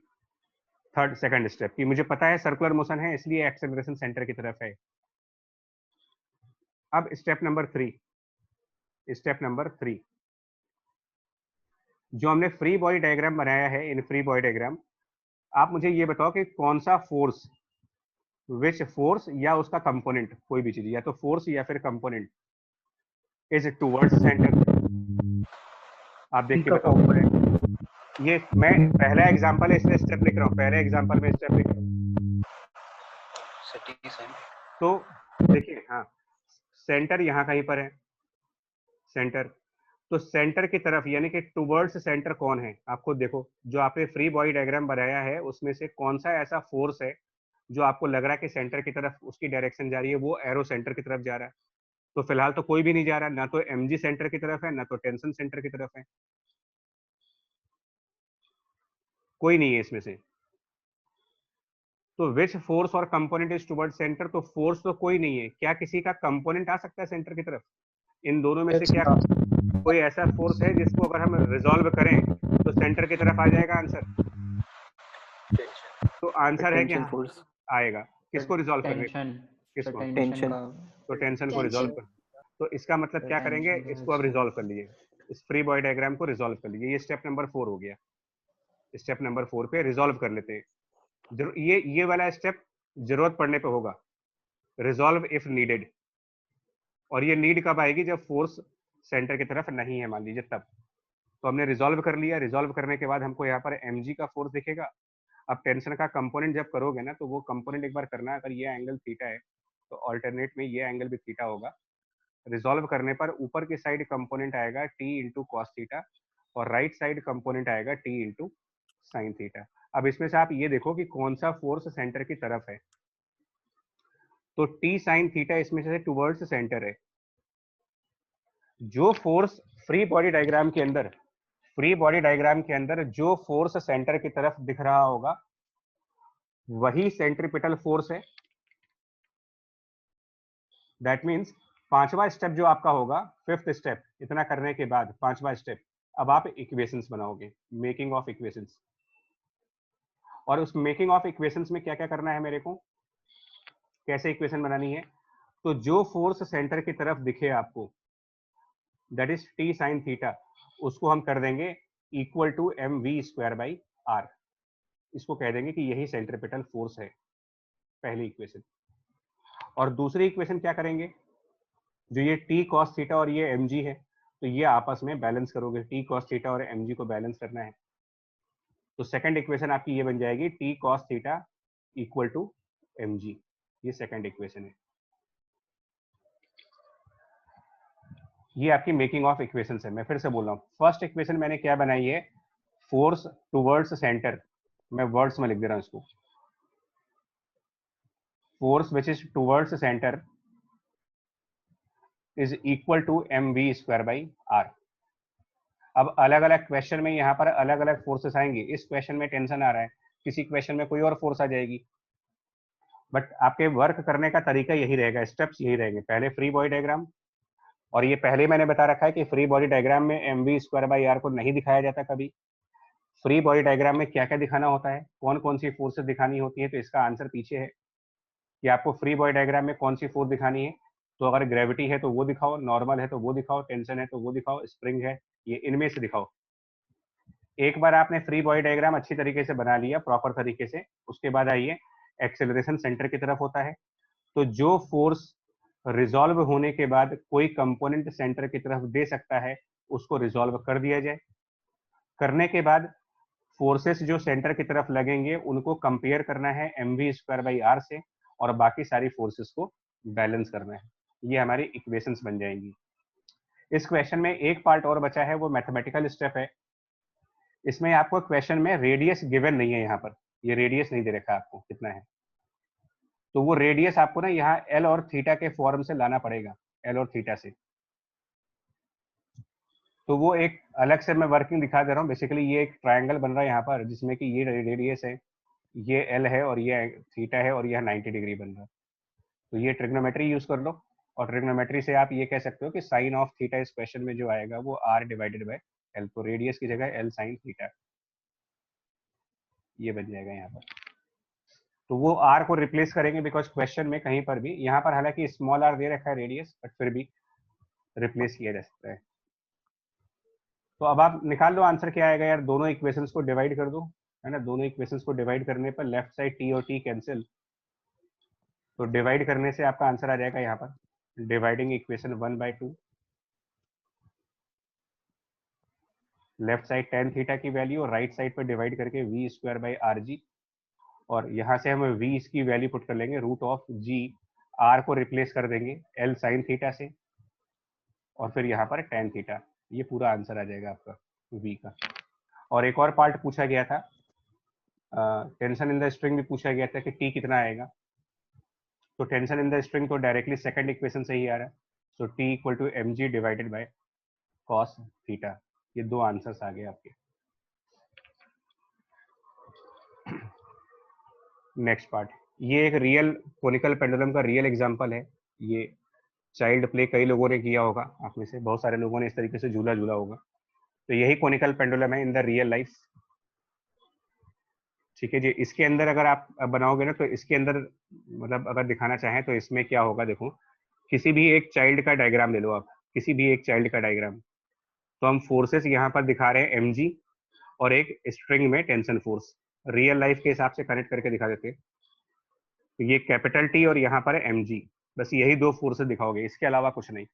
सेकंड स्टेप की मुझे पता है सर्कुलर मोशन है इसलिए एक्सेलरेशन सेंटर की तरफ है। अब स्टेप नंबर 3 जो हमने फ्री बॉडी डायग्राम बनाया है, इन फ्री बॉडी डायग्राम आप मुझे ये बताओ कि कौन सा फोर्स, विच फोर्स या उसका कंपोनेंट, कोई भी चीज, या तो फोर्स या फिर कंपोनेंट इज टुवर्ड्स सेंटर। आप देख के बताओ। ये मैं पहला एग्जांपल है इसलिए स्टेप लिख रहा हूँ, पहले एग्जांपल में स्टेप लिख रहा हूँ। तो देखिए, हाँ सेंटर यहाँ कहीं पर है, सेंटर। तो सेंटर की तरफ यानी कि टुवर्ड्स सेंटर कौन है, आप खुद देखो। जो आपने फ्री बॉडी डायग्राम बनाया है उसमें से कौन सा ऐसा फोर्स है जो आपको लग रहा है कि सेंटर की तरफ उसकी डायरेक्शन जा रही है, वो एरो सेंटर की तरफ जा रहा है। तो फिलहाल तो कोई भी नहीं जा रहा, ना तो mg सेंटर की तरफ है ना तो टेंशन सेंटर की तरफ है, कोई नहीं है इसमें से। तो विच फोर्स और कंपोनेंट इज टुवर्ड सेंटर, तो फोर्स तो कोई नहीं है, क्या किसी का कंपोनेंट आ सकता है सेंटर की तरफ? इन दोनों में से क्या कोई ऐसा फोर्स है जिसको अगर हम रिजॉल्व करें तो सेंटर की तरफ आ जाएगा आंसर? तो आंसर है कि हाँ, फोर्स आएगा। किसको रिजॉल्व करने? टेंशन, किसको? टेंशन। तो टेंशन को रिजॉल्व कर। तो इसका मतलब क्या करेंगे, इसको अब रिजॉल्व कर लिए, इस फ्री बॉडी डायग्राम को रिजॉल्व कर लिए। ये स्टेप नंबर 4 हो गया। स्टेप नंबर 4 पे रिजॉल्व कर लेते हैं। ये वाला स्टेप जरूरत पड़ने पे होगा, रिजॉल्व इफ नीडेड। और ये नीड कब आएगी, जब फोर्स सेंटर की तरफ नहीं है, मान लीजिए तब। तो हमने रिजॉल्व कर लिया। रिजॉल्व करने के बाद हमको यहाँ पर mg का फोर्स दिखेगा अब टेंशन का कंपोनेंट जब करोगे ना, तो वो कंपोनेंट एक बार करना, अगर ये एंगल थीटा है तो ऑल्टरनेट में ये एंगल भी थीटा होगा। रिजॉल्व करने पर ऊपर की साइड कंपोनेंट आएगा टी इंटू कॉस थीटा और राइट साइड कंपोनेंट आएगा टी इंटू साइन थीटा। अब इसमें से आप ये देखो कि कौन सा फोर्स सेंटर की तरफ है, तो टी साइन थीटा इसमें से टुवर्ड्स सेंटर है। जो फोर्स फ्री बॉडी डायग्राम के अंदर, फ्री बॉडी डायग्राम के अंदर जो फोर्स सेंटर की तरफ दिख रहा होगा वही सेंट्रीपिटल फोर्स है। दैट मीन्स पांचवा स्टेप जो आपका होगा, फिफ्थ स्टेप, इतना करने के बाद पांचवा स्टेप, अब आप इक्वेशंस बनाओगे, मेकिंग ऑफ इक्वेशंस। और उस मेकिंग ऑफ इक्वेशंस में क्या क्या करना है मेरे को, कैसे इक्वेशन बनानी है, तो जो फोर्स सेंटर की तरफ दिखे आपको, that is T sine theta, उसको हम कर देंगे equal to M we square by r. इसको कह देंगे कि यही सेंट्रीपिटल फोर्स है, पहली इक्वेशन। और दूसरी इक्वेशन क्या करेंगे, जो ये टी कॉस थीटा और ये एम जी है, तो ये आपस में बैलेंस करोगे, टी कॉस थीटा और एम जी को बैलेंस करना है। तो सेकंड इक्वेशन आपकी ये बन जाएगी T cos theta equal to m g, ये सेकंड इक्वेशन है। ये आपकी मेकिंग ऑफ इक्वेशंस है। मैं फिर से बोल रहा हूँ, फर्स्ट इक्वेशन मैंने क्या बनाई है, फोर्स टुवर्ड्स सेंटर, मैं वर्ड्स में लिख दे रहा हूँ इसको, force which is towards centre is equal to M we square by R. अब अलग अलग क्वेश्चन में यहाँ पर अलग अलग फोर्सेस आएंगे। इस क्वेश्चन में टेंशन आ रहा है, किसी क्वेश्चन में कोई और फोर्स आ जाएगी, बट आपके वर्क करने का तरीका यही रहेगा, स्टेप्स यही रहेंगे। पहले फ्री बॉडी डायग्राम, और ये पहले मैंने बता रखा है कि फ्री बॉडी डायग्राम में M we square by R को नहीं दिखाया जाता कभी। फ्री बॉडी डायग्राम में क्या क्या दिखाना होता है, कौन कौन सी फोर्सेस दिखानी होती है, तो इसका आंसर पीछे है कि आपको फ्री बॉडी डायग्राम में कौन सी फोर्स दिखानी है। तो अगर ग्रेविटी है तो वो दिखाओ, नॉर्मल है तो वो दिखाओ, टेंशन है तो वो दिखाओ, स्प्रिंग है, ये इनमें से दिखाओ। एक बार आपने फ्री बॉडी डायग्राम अच्छी तरीके से बना लिया, प्रॉपर तरीके से, उसके बाद आइए एक्सेलरेशन सेंटर की तरफ होता है। तो जो फोर्स रिजॉल्व होने के बाद कोई कंपोनेंट सेंटर की तरफ दे सकता है, उसको रिजॉल्व कर दिया जाए। करने के बाद फोर्सेस जो सेंटर की तरफ लगेंगे उनको कंपेयर करना है M we square by R से, और बाकी सारी फोर्सेस को बैलेंस करना है। ये हमारी इक्वेशंस बन जाएंगी। इस क्वेश्चन में एक पार्ट और बचा है, वो मैथमेटिकल स्टेप है। इसमें आपको क्वेश्चन में रेडियस गिवन नहीं है, यहाँ पर ये रेडियस नहीं दे रखा आपको कितना है, तो वो रेडियस आपको ना यहाँ एल और थीटा के फॉर्म से लाना पड़ेगा, एल और थीटा से। तो वो एक अलग से मैं वर्किंग दिखा दे रहा हूँ। बेसिकली ये एक ट्रायंगल बन रहा है यहाँ पर, जिसमें कि ये रेडियस है, ये एल है और ये थीटा है और यह 90 डिग्री बन रहा है। तो ये ट्रिग्नोमेट्री यूज कर लो, और ट्रिग्नोमेट्री से आप ये कह सकते हो कि साइन ऑफ थीटा इस क्वेश्चन में जो आएगा वो आर डिवाइडेड बाय एल, तो रेडियस की जगह एल साइन थीटा, ये बन जाएगा यहाँ पर। तो वो आर को रिप्लेस करेंगे, बिकॉज क्वेश्चन में कहीं पर भी, यहाँ पर हालांकि स्मॉल आर दे रखा है रेडियस, बट फिर भी रिप्लेस किया जा सकता है। तो अब आप निकाल लो आंसर क्या आएगा यार, दोनों इक्वेशंस को डिवाइड कर दो, है ना। दोनों इक्वेशंस को डिवाइड करने पर लेफ्ट साइड टी और टी कैंसिल, तो डिवाइड करने से आपका आंसर आ जाएगा यहाँ पर, dividing equation 1/2, left side tan theta की वैल्यू और राइट साइड पर डिवाइड करके V square by R G, और यहाँ से हम वी इसकी वैल्यू पुट कर लेंगे रूट ऑफ जी, आर को रिप्लेस कर देंगे एल साइन थीटा से, और फिर यहाँ पर टेन थीटा। ये पूरा आंसर आ जाएगा आपका वी का। और एक और पार्ट पूछा गया था, टेंशन इन द स्ट्रिंग भी पूछा गया था कि टी कितना आएगा। तो टेंशन इन द स्ट्रिंग तो डायरेक्टली सेकंड इक्वेशन से ही आ रहा है, so T equal to m g divided by cos theta. ये दो आंसर्स आ गए आपके। नेक्स्ट पार्ट, ये एक रियल कोनिकल पेंडुलम का रियल एग्जांपल है। ये चाइल्ड प्ले कई लोगों ने किया होगा, आप में से बहुत सारे लोगों ने इस तरीके से झूला झूला होगा। तो यही कोनिकल पेंडुलम है इन द रियल लाइफ, ठीक है जी। इसके अंदर अगर आप बनाओगे ना, तो इसके अंदर मतलब अगर दिखाना चाहें तो इसमें क्या होगा, देखो किसी भी एक चाइल्ड का डायग्राम ले लो आप, किसी भी एक चाइल्ड का डायग्राम। तो हम फोर्सेस यहाँ पर दिखा रहे हैं एम जी, और एक स्ट्रिंग में टेंशन फोर्स, रियल लाइफ के हिसाब से कनेक्ट करके दिखा देते हैं। तो ये कैपिटल टी और यहाँ पर एम जी, बस यही दो फोर्सेस दिखाओगे, इसके अलावा कुछ नहीं।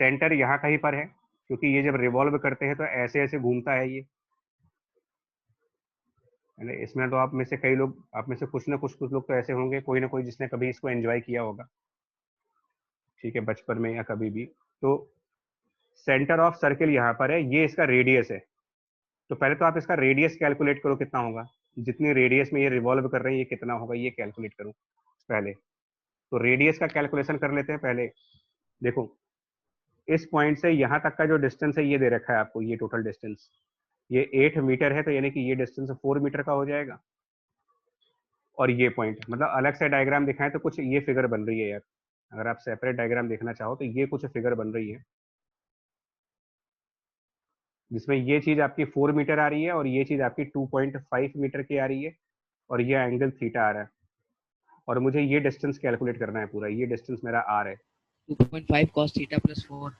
सेंटर यहाँ कहीं पर है, क्योंकि ये जब रिवॉल्व करते हैं तो ऐसे ऐसे घूमता है ये, है ना। इसमें तो आप में से कई लोग, आप में से कुछ ना कुछ लोग तो ऐसे होंगे, कोई ना कोई जिसने कभी इसको एंजॉय किया होगा, ठीक है, बचपन में या कभी भी। तो सेंटर ऑफ सर्किल यहाँ पर है, ये इसका रेडियस है। तो पहले तो आप इसका रेडियस कैलकुलेट करो कितना होगा, जितनी रेडियस में ये रिवॉल्व कर रहे हैं ये कितना होगा, ये कैलकुलेट करो पहले। तो रेडियस का कैलकुलेशन कर लेते हैं पहले। देखो इस पॉइंट से यहाँ तक का जो डिस्टेंस है ये दे रखा है आपको, ये टोटल डिस्टेंस ये 8 मीटर है, तो यानी कि ये डिस्टेंस 4 मीटर का हो जाएगा। और ये पॉइंट, मतलब अलग से डायग्राम दिखाएं तो कुछ ये फिगर बन रही है यार, अगर आप सेपरेट डायग्राम देखना चाहो तो ये कुछ फिगर बन रही है, जिसमें ये चीज आपकी 4 मीटर आ रही है और ये चीज आपकी 2.5 मीटर की आ रही है, और ये एंगल थीटा आ रहा है, और मुझे ये डिस्टेंस कैलकुलेट करना है पूरा, ये डिस्टेंस मेरा आर है। 2.5 cos थीटा प्लस 4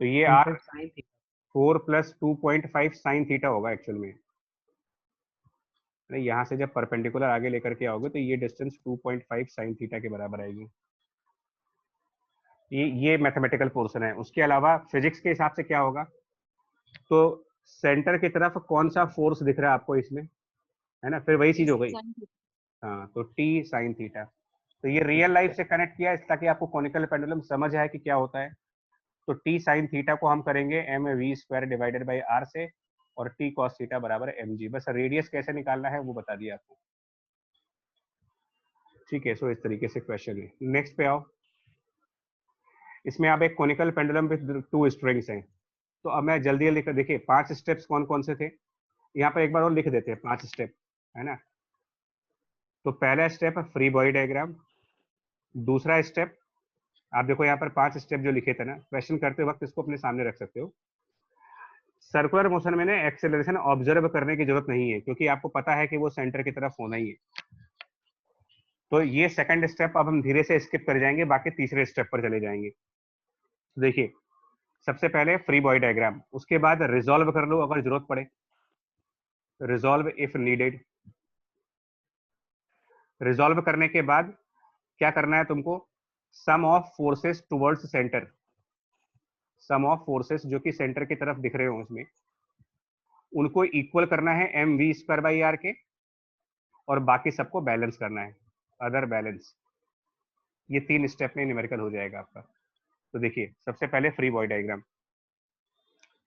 तो ये आर 4 प्लस 2.5 साइन थीटा होगा एक्चुअल में। यहाँ से जब परपेंडिकुलर आगे लेकर के आओगे तो ये डिस्टेंस 2.5 साइन थीटा के बराबर आएगी। ये मैथमेटिकल पोर्शन है। उसके अलावा फिजिक्स के हिसाब से क्या होगा, तो सेंटर की तरफ कौन सा फोर्स दिख रहा है आपको इसमें, है ना, फिर वही चीज हो गई। हाँ, तो टी साइन थीटा। तो ये रियल लाइफ से कनेक्ट किया है ताकि आपको कॉनिकल पेंडुलम समझ आए कि क्या होता है। तो टी साइन थीटा को हम करेंगे M we square divided by R से, और टी कॉस थीटा बराबर एम जी। बस रेडियस कैसे निकालना है वो बता दिया आपको, ठीक है। सो इस तरीके से क्वेश्चन है। नेक्स्ट पे आओ। इसमें आप एक कॉनिकल पेंडुलम विद 2 स्ट्रिंग्स हैं। तो अब मैं जल्दी जल्दी देखिए 5 स्टेप्स कौन कौन से थे, यहाँ पर एक बार और लिख देते हैं 5 स्टेप, है ना। तो पहला स्टेप है फ्री बॉडी डायग्राम। दूसरा स्टेप, आप देखो यहाँ पर 5 स्टेप जो लिखे थे ना, क्वेश्चन करते वक्त इसको अपने सामने रख सकते हो। सर्कुलर मोशन में ना एक्सेलरेशन ऑब्जर्व करने की जरूरत नहीं है, क्योंकि आपको पता है कि वो सेंटर की तरफ होना ही है। तो ये सेकंड स्टेप अब हम धीरे से स्किप कर जाएंगे, बाकी तीसरे स्टेप पर चले जाएंगे। देखिए सबसे पहले फ्री बॉडी डायग्राम, उसके बाद रिजॉल्व कर लो अगर जरूरत पड़े, रिजॉल्व इफ नीडेड। रिजॉल्व करने के बाद क्या करना है तुमको, sum of forces towards centre, sum of forces जो कि सेंटर की तरफ दिख रहे हो उसमें, उनको इक्वल करना है M we square by R के, और बाकी सबको बैलेंस करना है, अदर बैलेंस। ये 3 स्टेप में न्यूमेरिकल हो जाएगा आपका। तो देखिए सबसे पहले फ्री बॉडी डायग्राम।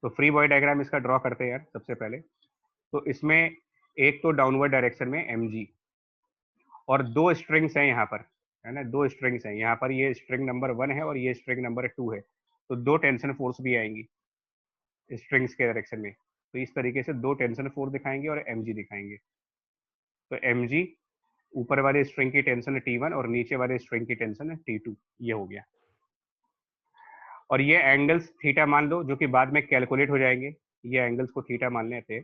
तो फ्री बॉडी डायग्राम इसका ड्रॉ करते हैं यार सबसे पहले। तो इसमें एक तो डाउनवर्ड डायरेक्शन में एम जी, और 2 स्ट्रिंग्स हैं यहाँ पर, है ना, 2 स्ट्रिंग्स हैं यहाँ पर, ये स्ट्रिंग नंबर 1 है और ये स्ट्रिंग नंबर 2 है। तो 2 टेंशन फोर्स भी आएंगी स्ट्रिंग्स के डायरेक्शन में। तो इस तरीके से 2 टेंशन फोर्स दिखाएंगे और एम जी दिखाएंगे। तो एम जी ऊपर वाले स्ट्रिंग की टेंशन T1 और नीचे वाले स्ट्रिंग की टेंशन T2, ये हो गया। और ये एंगल्स थीटा मान लो, जो कि बाद में कैलकुलेट हो जाएंगे। ये एंगल्स को थीटा मान लेते,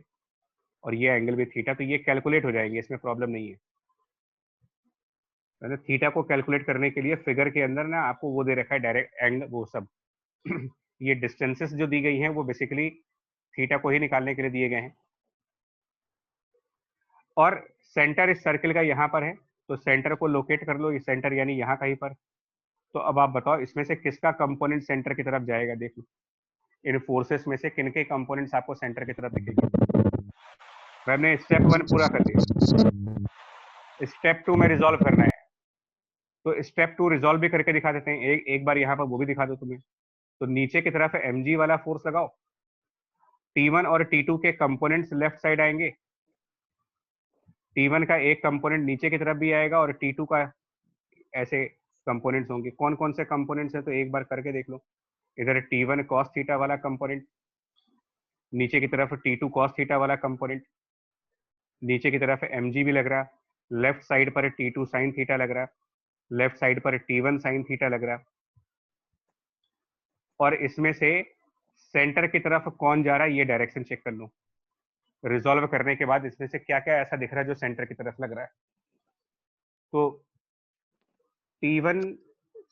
और ये एंगल भी थीटा, तो ये कैलकुलेट हो जाएंगे, इसमें प्रॉब्लम नहीं है। थीटा को कैलकुलेट करने के लिए फिगर के अंदर ना आपको वो दे रखा है डायरेक्ट एंगल, वो सब ये डिस्टेंसेस जो दी गई हैं वो बेसिकली थीटा को ही निकालने के लिए दिए गए हैं। और सेंटर इस सर्किल का यहाँ पर है, तो सेंटर को लोकेट कर लो, ये सेंटर यानी यहाँ कहीं पर। तो अब आप बताओ इसमें से किसका कंपोनेंट सेंटर की तरफ जाएगा, देख लो इन फोर्सेस में से किनके कंपोनेंट्स आपको सेंटर की तरफ दिखेंगे। हमने स्टेप 1 पूरा कर दिया, स्टेप 2 में रिजॉल्व करना है। तो स्टेप 2 रिजॉल्व भी करके दिखा देते हैं, एक बार यहाँ पर वो भी दिखा दो तुम्हें। तो नीचे की तरफ एम जी वाला फोर्स लगाओ, T1 और T2 के कंपोनेंट्स लेफ्ट साइड आएंगे, T1 का एक कंपोनेंट नीचे की तरफ भी आएगा और T2 का ऐसे कंपोनेंट्स होंगे। कौन कौन से कंपोनेंट्स हैं तो एक बार करके देख लो। इधर T1 cos थीटा वाला कंपोनेंट, नीचे की तरफ T2 cos थीटा वाला कंपोनेंट, नीचे की तरफ mg भी लग रहा, लेफ्ट साइड पर T2 sin थीटा लग रहा, लेफ्ट साइड पर T1 sin थीटा लग रहा। और इसमें से सेंटर की तरफ कौन जा रहा है ये डायरेक्शन चेक कर लो। रिजॉल्व करने के बाद इसमें से क्या क्या ऐसा दिख रहा है जो सेंटर की तरफ लग रहा है। तो T1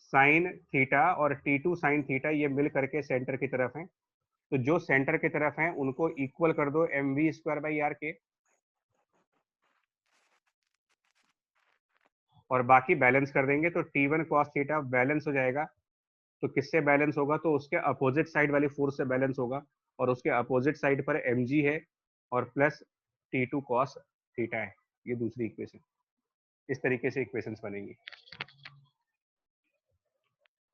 साइन थीटा और T2 साइन थीटा ये मिल करके सेंटर की तरफ हैं। तो जो सेंटर की तरफ हैं उनको इक्वल कर दो M we square by R के, और बाकी बैलेंस कर देंगे। तो T1 cos थीटा बैलेंस हो जाएगा। तो किससे बैलेंस होगा, तो उसके अपोजिट साइड वाली फोर्स से बैलेंस होगा, और उसके अपोजिट साइड पर mg है और प्लस T2 cos थीटा है, ये दूसरी इक्वेशन। इस तरीके से इक्वेशंस बनेंगी।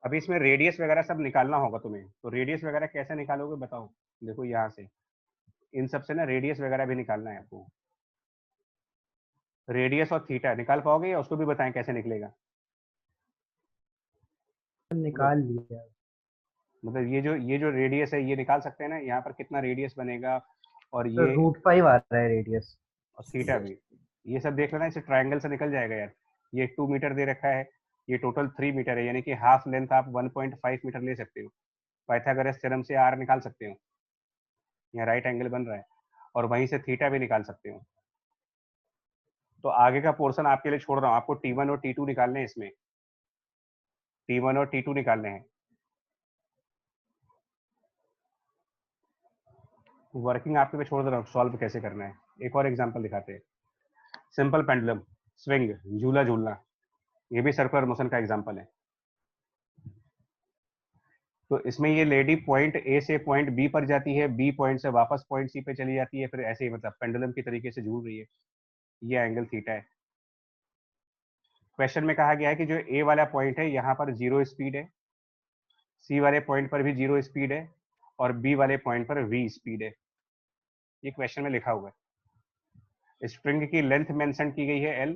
अभी इसमें रेडियस वगैरह सब निकालना होगा तुम्हें, तो रेडियस वगैरह कैसे निकालोगे बताओ। देखो यहाँ से इन सब से ना रेडियस वगैरह भी निकालना है आपको। रेडियस और थीटा निकाल पाओगे या उसको भी बताएं कैसे निकलेगा? निकाल लिया। मतलब ये जो रेडियस है ये निकाल सकते हैं ना, यहाँ पर कितना रेडियस बनेगा, और तो ये √5 आ रहा है रेडियस। और थीटा भी, ये सब देख लेना, इसे ट्रायंगल से निकल जाएगा यार। ये 2 मीटर दे रखा है, ये टोटल 3 मीटर है, यानी कि हाफ लेंथ आप 1.5 मीटर ले सकते हो। पाइथागोरस थ्योरम से आर निकाल सकते हो, यहाँ राइट एंगल बन रहा है, और वहीं से थीटा भी निकाल सकते हो। तो आगे का पोर्शन आपके लिए छोड़ रहा हूँ, आपको T1 और T2 निकालने हैं, इसमें T1 और T2 निकालने हैं। वर्किंग आपके पे छोड़ दे रहा हूँ, सॉल्व कैसे करना है। एक और एग्जांपल दिखाते हैं। सिंपल पेंडुलम स्विंग, झूला झूलना, ये भी सर्कुलर मोशन का एग्जांपल है। तो इसमें ये लेडी पॉइंट ए से पॉइंट बी पर जाती है, बी पॉइंट से वापस पॉइंट सी पे चली जाती है, फिर ऐसे ही मतलब पेंडुलम की तरीके से झूल रही है। ये एंगल थीटा है। क्वेश्चन में कहा गया है कि जो ए वाला पॉइंट है यहाँ पर 0 स्पीड है, सी वाले पॉइंट पर भी 0 स्पीड है, और बी वाले पॉइंट पर v स्पीड है। ये क्वेश्चन में लिखा हुआ है। स्प्रिंग की लेंथ मेंशन की गई है L,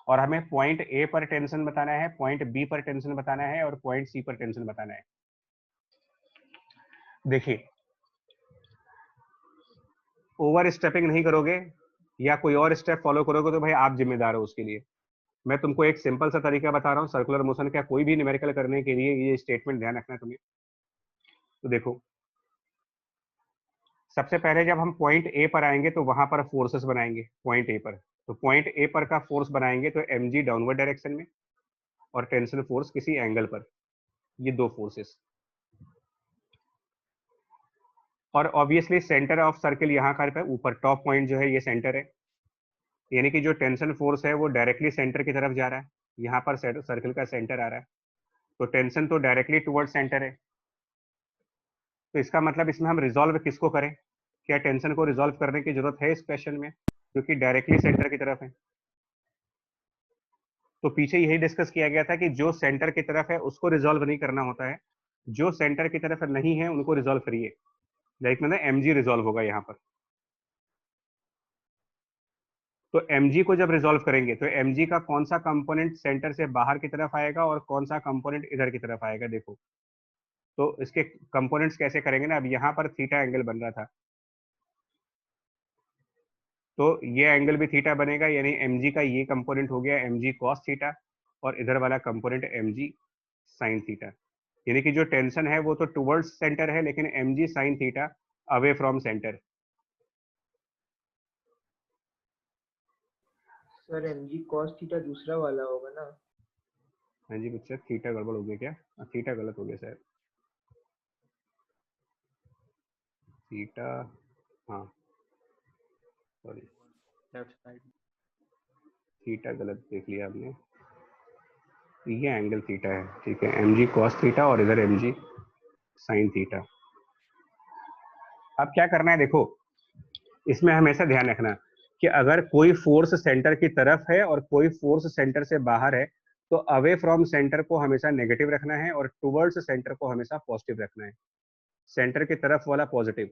और हमें पॉइंट ए पर टेंशन बताना है, पॉइंट बी पर टेंशन बताना है, और पॉइंट सी पर टेंशन बताना है। देखिए, ओवर स्टेपिंग नहीं करोगे या कोई और स्टेप फॉलो करोगे तो भाई आप जिम्मेदार हो उसके लिए। मैं तुमको एक सिंपल सा तरीका बता रहा हूँ सर्कुलर मोशन का कोई भी न्यूमेरिकल करने के लिए, ये स्टेटमेंट ध्यान रखना है तुम्हें। तो देखो, सबसे पहले जब हम पॉइंट ए पर आएंगे तो वहां पर फोर्सेस बनाएंगे पॉइंट ए पर। तो पॉइंट ए पर का फोर्स बनाएंगे तो mg डाउनवर्ड डायरेक्शन में, और टेंशन फोर्स किसी एंगल पर, ये दो फोर्सेस। और ऑब्वियसली सेंटर ऑफ सर्किल यहाँ का ऊपर टॉप पॉइंट जो है ये सेंटर है, यानी कि जो टेंशन फोर्स है वो डायरेक्टली सेंटर की तरफ जा रहा है। यहाँ पर सर्किल का सेंटर आ रहा है, तो टेंशन तो डायरेक्टली टुवर्ड सेंटर है। तो इसका मतलब इसमें हम रिजॉल्व किसको करें? क्या टेंशन को रिजॉल्व करने की जरूरत है इस क्वेश्चन में, क्योंकि डायरेक्टली सेंटर की तरफ है। तो पीछे यही डिस्कस किया गया था कि जो सेंटर की तरफ है उसको रिजॉल्व नहीं करना होता है, जो सेंटर की तरफ नहीं है उनको रिजॉल्व करिए। लाइक मतलब mg रिजॉल्व होगा यहाँ पर। तो mg को जब रिजॉल्व करेंगे तो mg का कौन सा कंपोनेंट सेंटर से बाहर की तरफ आएगा और कौन सा कंपोनेंट इधर की तरफ आएगा। देखो, तो इसके कंपोनेंट्स कैसे करेंगे ना। अब यहाँ पर थीटा एंगल बन रहा था, तो ये एंगल भी थीटा बनेगा, यानी mg का ये कंपोनेंट हो गया mg cos थीटा, और इधर वाला कंपोनेंट mg sin थीटा। यानी कि जो टेंशन है वो तो टुवर्ड्स सेंटर है, लेकिन mg sin theta away from centre. Sir mg cos theta दूसरा वाला होगा ना? हाँ जी बच्चा, थीटा गड़बड़ हो गया क्या? थीटा गलत हो गया सर, थीटा, हाँ सॉरी, लेफ्ट साइड थीटा गलत देख लिया आपने। ये एंगल थीटा है, ठीक है, mg cos थीटा और इधर mg sin थीटा। अब क्या करना है, देखो इसमें हमेशा ध्यान रखना कि अगर कोई फोर्स सेंटर की तरफ है और कोई फोर्स सेंटर से बाहर है, तो अवे फ्रॉम सेंटर को हमेशा नेगेटिव रखना है और टुवर्ड्स सेंटर को हमेशा पॉजिटिव रखना है। सेंटर की तरफ वाला पॉजिटिव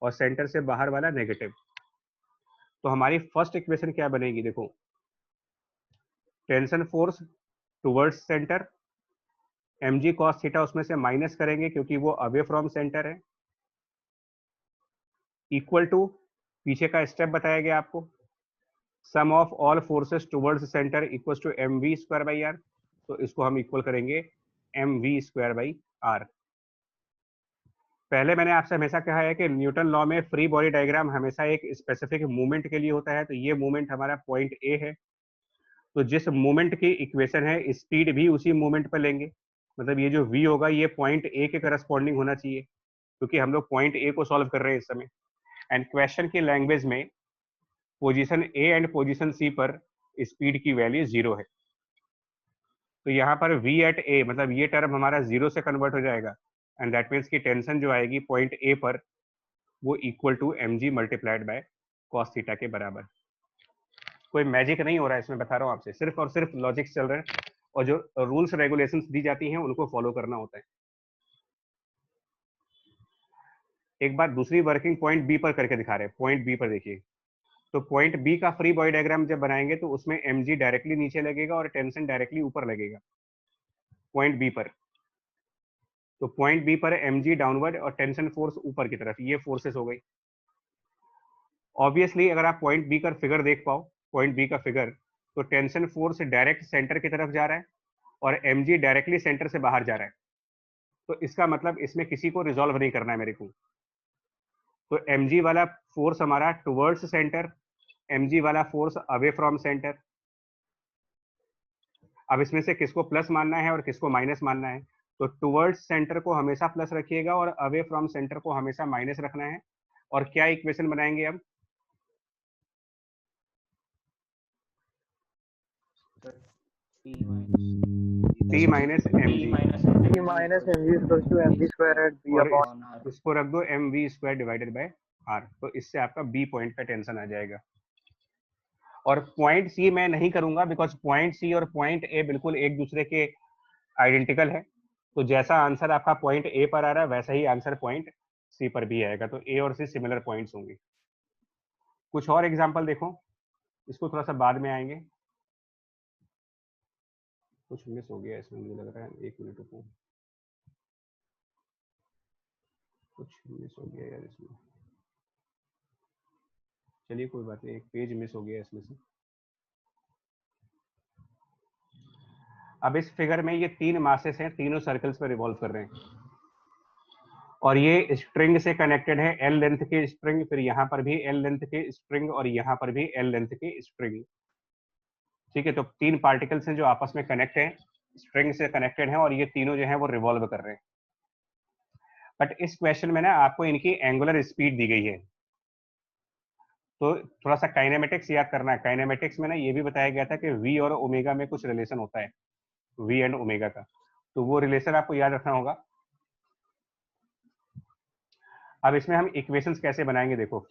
और सेंटर से बाहर वाला नेगेटिव। तो हमारी फर्स्ट इक्वेशन क्या बनेगी, देखो, tension force towards centre, mg cos theta उसमें से माइनस करेंगे क्योंकि वो अवे फ्रॉम सेंटर है, इक्वल टू, पीछे का स्टेप बताया गया आपको, sum of all forces towards centre equal to mv square by r. तो इसको हम इक्वल करेंगे mv स्क्वायर बाई आर। पहले मैंने आपसे हमेशा कहा है कि न्यूटन लॉ में फ्री बॉडी डायग्राम हमेशा एक स्पेसिफिक मूवमेंट के लिए होता है। तो ये मूवमेंट हमारा पॉइंट ए है, तो जिस मूवमेंट की इक्वेशन है स्पीड भी उसी मूवमेंट पर लेंगे। मतलब ये जो v होगा ये पॉइंट ए के करस्पॉन्डिंग होना चाहिए, क्योंकि हम लोग पॉइंट ए को सॉल्व कर रहे हैं इस समय। एंड क्वेश्चन की लैंग्वेज में पोजीशन ए एंड पोजीशन सी पर स्पीड की वैल्यू 0 है। तो यहाँ पर v एट ए मतलब ये टर्म हमारा 0 से कन्वर्ट हो जाएगा, एंड दैट मीन्स की टेंशन जो आएगी पॉइंट ए पर वो equal to mg multiplied by cos theta के बराबर। कोई मैजिक नहीं हो रहा है इसमें, बता रहा हूँ आपसे, सिर्फ और सिर्फ लॉजिक्स चल रहे हैं और जो रूल्स रेगुलेशंस दी जाती हैं उनको फॉलो करना होता है। एक बार दूसरी वर्किंग पॉइंट बी पर करके दिखा रहे हैं। पॉइंट बी पर देखिए, तो पॉइंट बी का फ्री बॉडी डायग्राम जब बनाएंगे तो उसमें mg डायरेक्टली नीचे लगेगा और टेंशन डायरेक्टली ऊपर लगेगा पॉइंट बी पर। तो पॉइंट बी पर mg डाउनवर्ड और टेंशन फोर्स ऊपर की तरफ, ये फोर्सेस हो गई। ऑब्वियसली अगर आप पॉइंट बी का फिगर देख पाओ, पॉइंट बी का फिगर, तो टेंशन फोर्स डायरेक्ट सेंटर की तरफ जा रहा है और mg डायरेक्टली सेंटर से बाहर जा रहा है। तो इसका मतलब इसमें किसी को रिजॉल्व नहीं करना है मेरे को। तो mg वाला फोर्स हमारा टुवर्ड्स सेंटर, mg वाला फोर्स अवे फ्रॉम सेंटर। अब इसमें से किसको प्लस मानना है और किसको माइनस मानना है? तो टुवर्ड्स सेंटर को हमेशा प्लस रखिएगा और अवे फ्रॉम सेंटर को हमेशा माइनस रखना है। और क्या इक्वेशन बनाएंगे अब? T minus mg T minus mv equals to mv square at b और upon r. इसको रख दो mv square divided by r। तो इससे आपका बी पॉइंट का टेंशन आ जाएगा। और पॉइंट सी मैं नहीं करूंगा बिकॉज पॉइंट सी और पॉइंट ए बिल्कुल एक दूसरे के आइडेंटिकल है। तो जैसा आंसर आपका पॉइंट ए पर आ रहा है वैसा ही आंसर पॉइंट सी पर भी आएगा। तो ए और सी सिमिलर पॉइंट्स होंगे। कुछ और एग्जांपल देखो, इसको थोड़ा सा बाद में आएंगे। कुछ मिस हो गया इसमें मुझे लग रहा है, एक मिनट रुको, कुछ मिस हो गया यार इसमें। चलिए कोई बात नहीं, एक पेज मिस हो गया इसमें से। अब इस फिगर में ये तीन मासेस हैं, तीनों सर्कल्स पर रिवॉल्व कर रहे हैं और ये स्ट्रिंग से कनेक्टेड है, एल लेंथ के स्ट्रिंग, फिर यहाँ पर भी एल लेंथ के स्ट्रिंग और यहाँ पर भी एल लेंथ के स्ट्रिंग। ठीक है, तो तीन पार्टिकल्स हैं जो आपस में कनेक्ट हैं, स्ट्रिंग से कनेक्टेड हैं और ये तीनों जो हैं वो रिवॉल्व कर रहे हैं। बट इस क्वेश्चन में ना आपको इनकी एंगुलर स्पीड दी गई है, तो थोड़ा सा काइनेमेटिक्स याद करना है। काइनेमेटिक्स में ना ये भी बताया गया था कि v और ओमेगा में कुछ रिलेशन होता है, v एंड ओमेगा का, तो वो रिलेशन आपको याद रखना होगा। अब इसमें हम इक्वेशंस कैसे बनाएंगे देखो,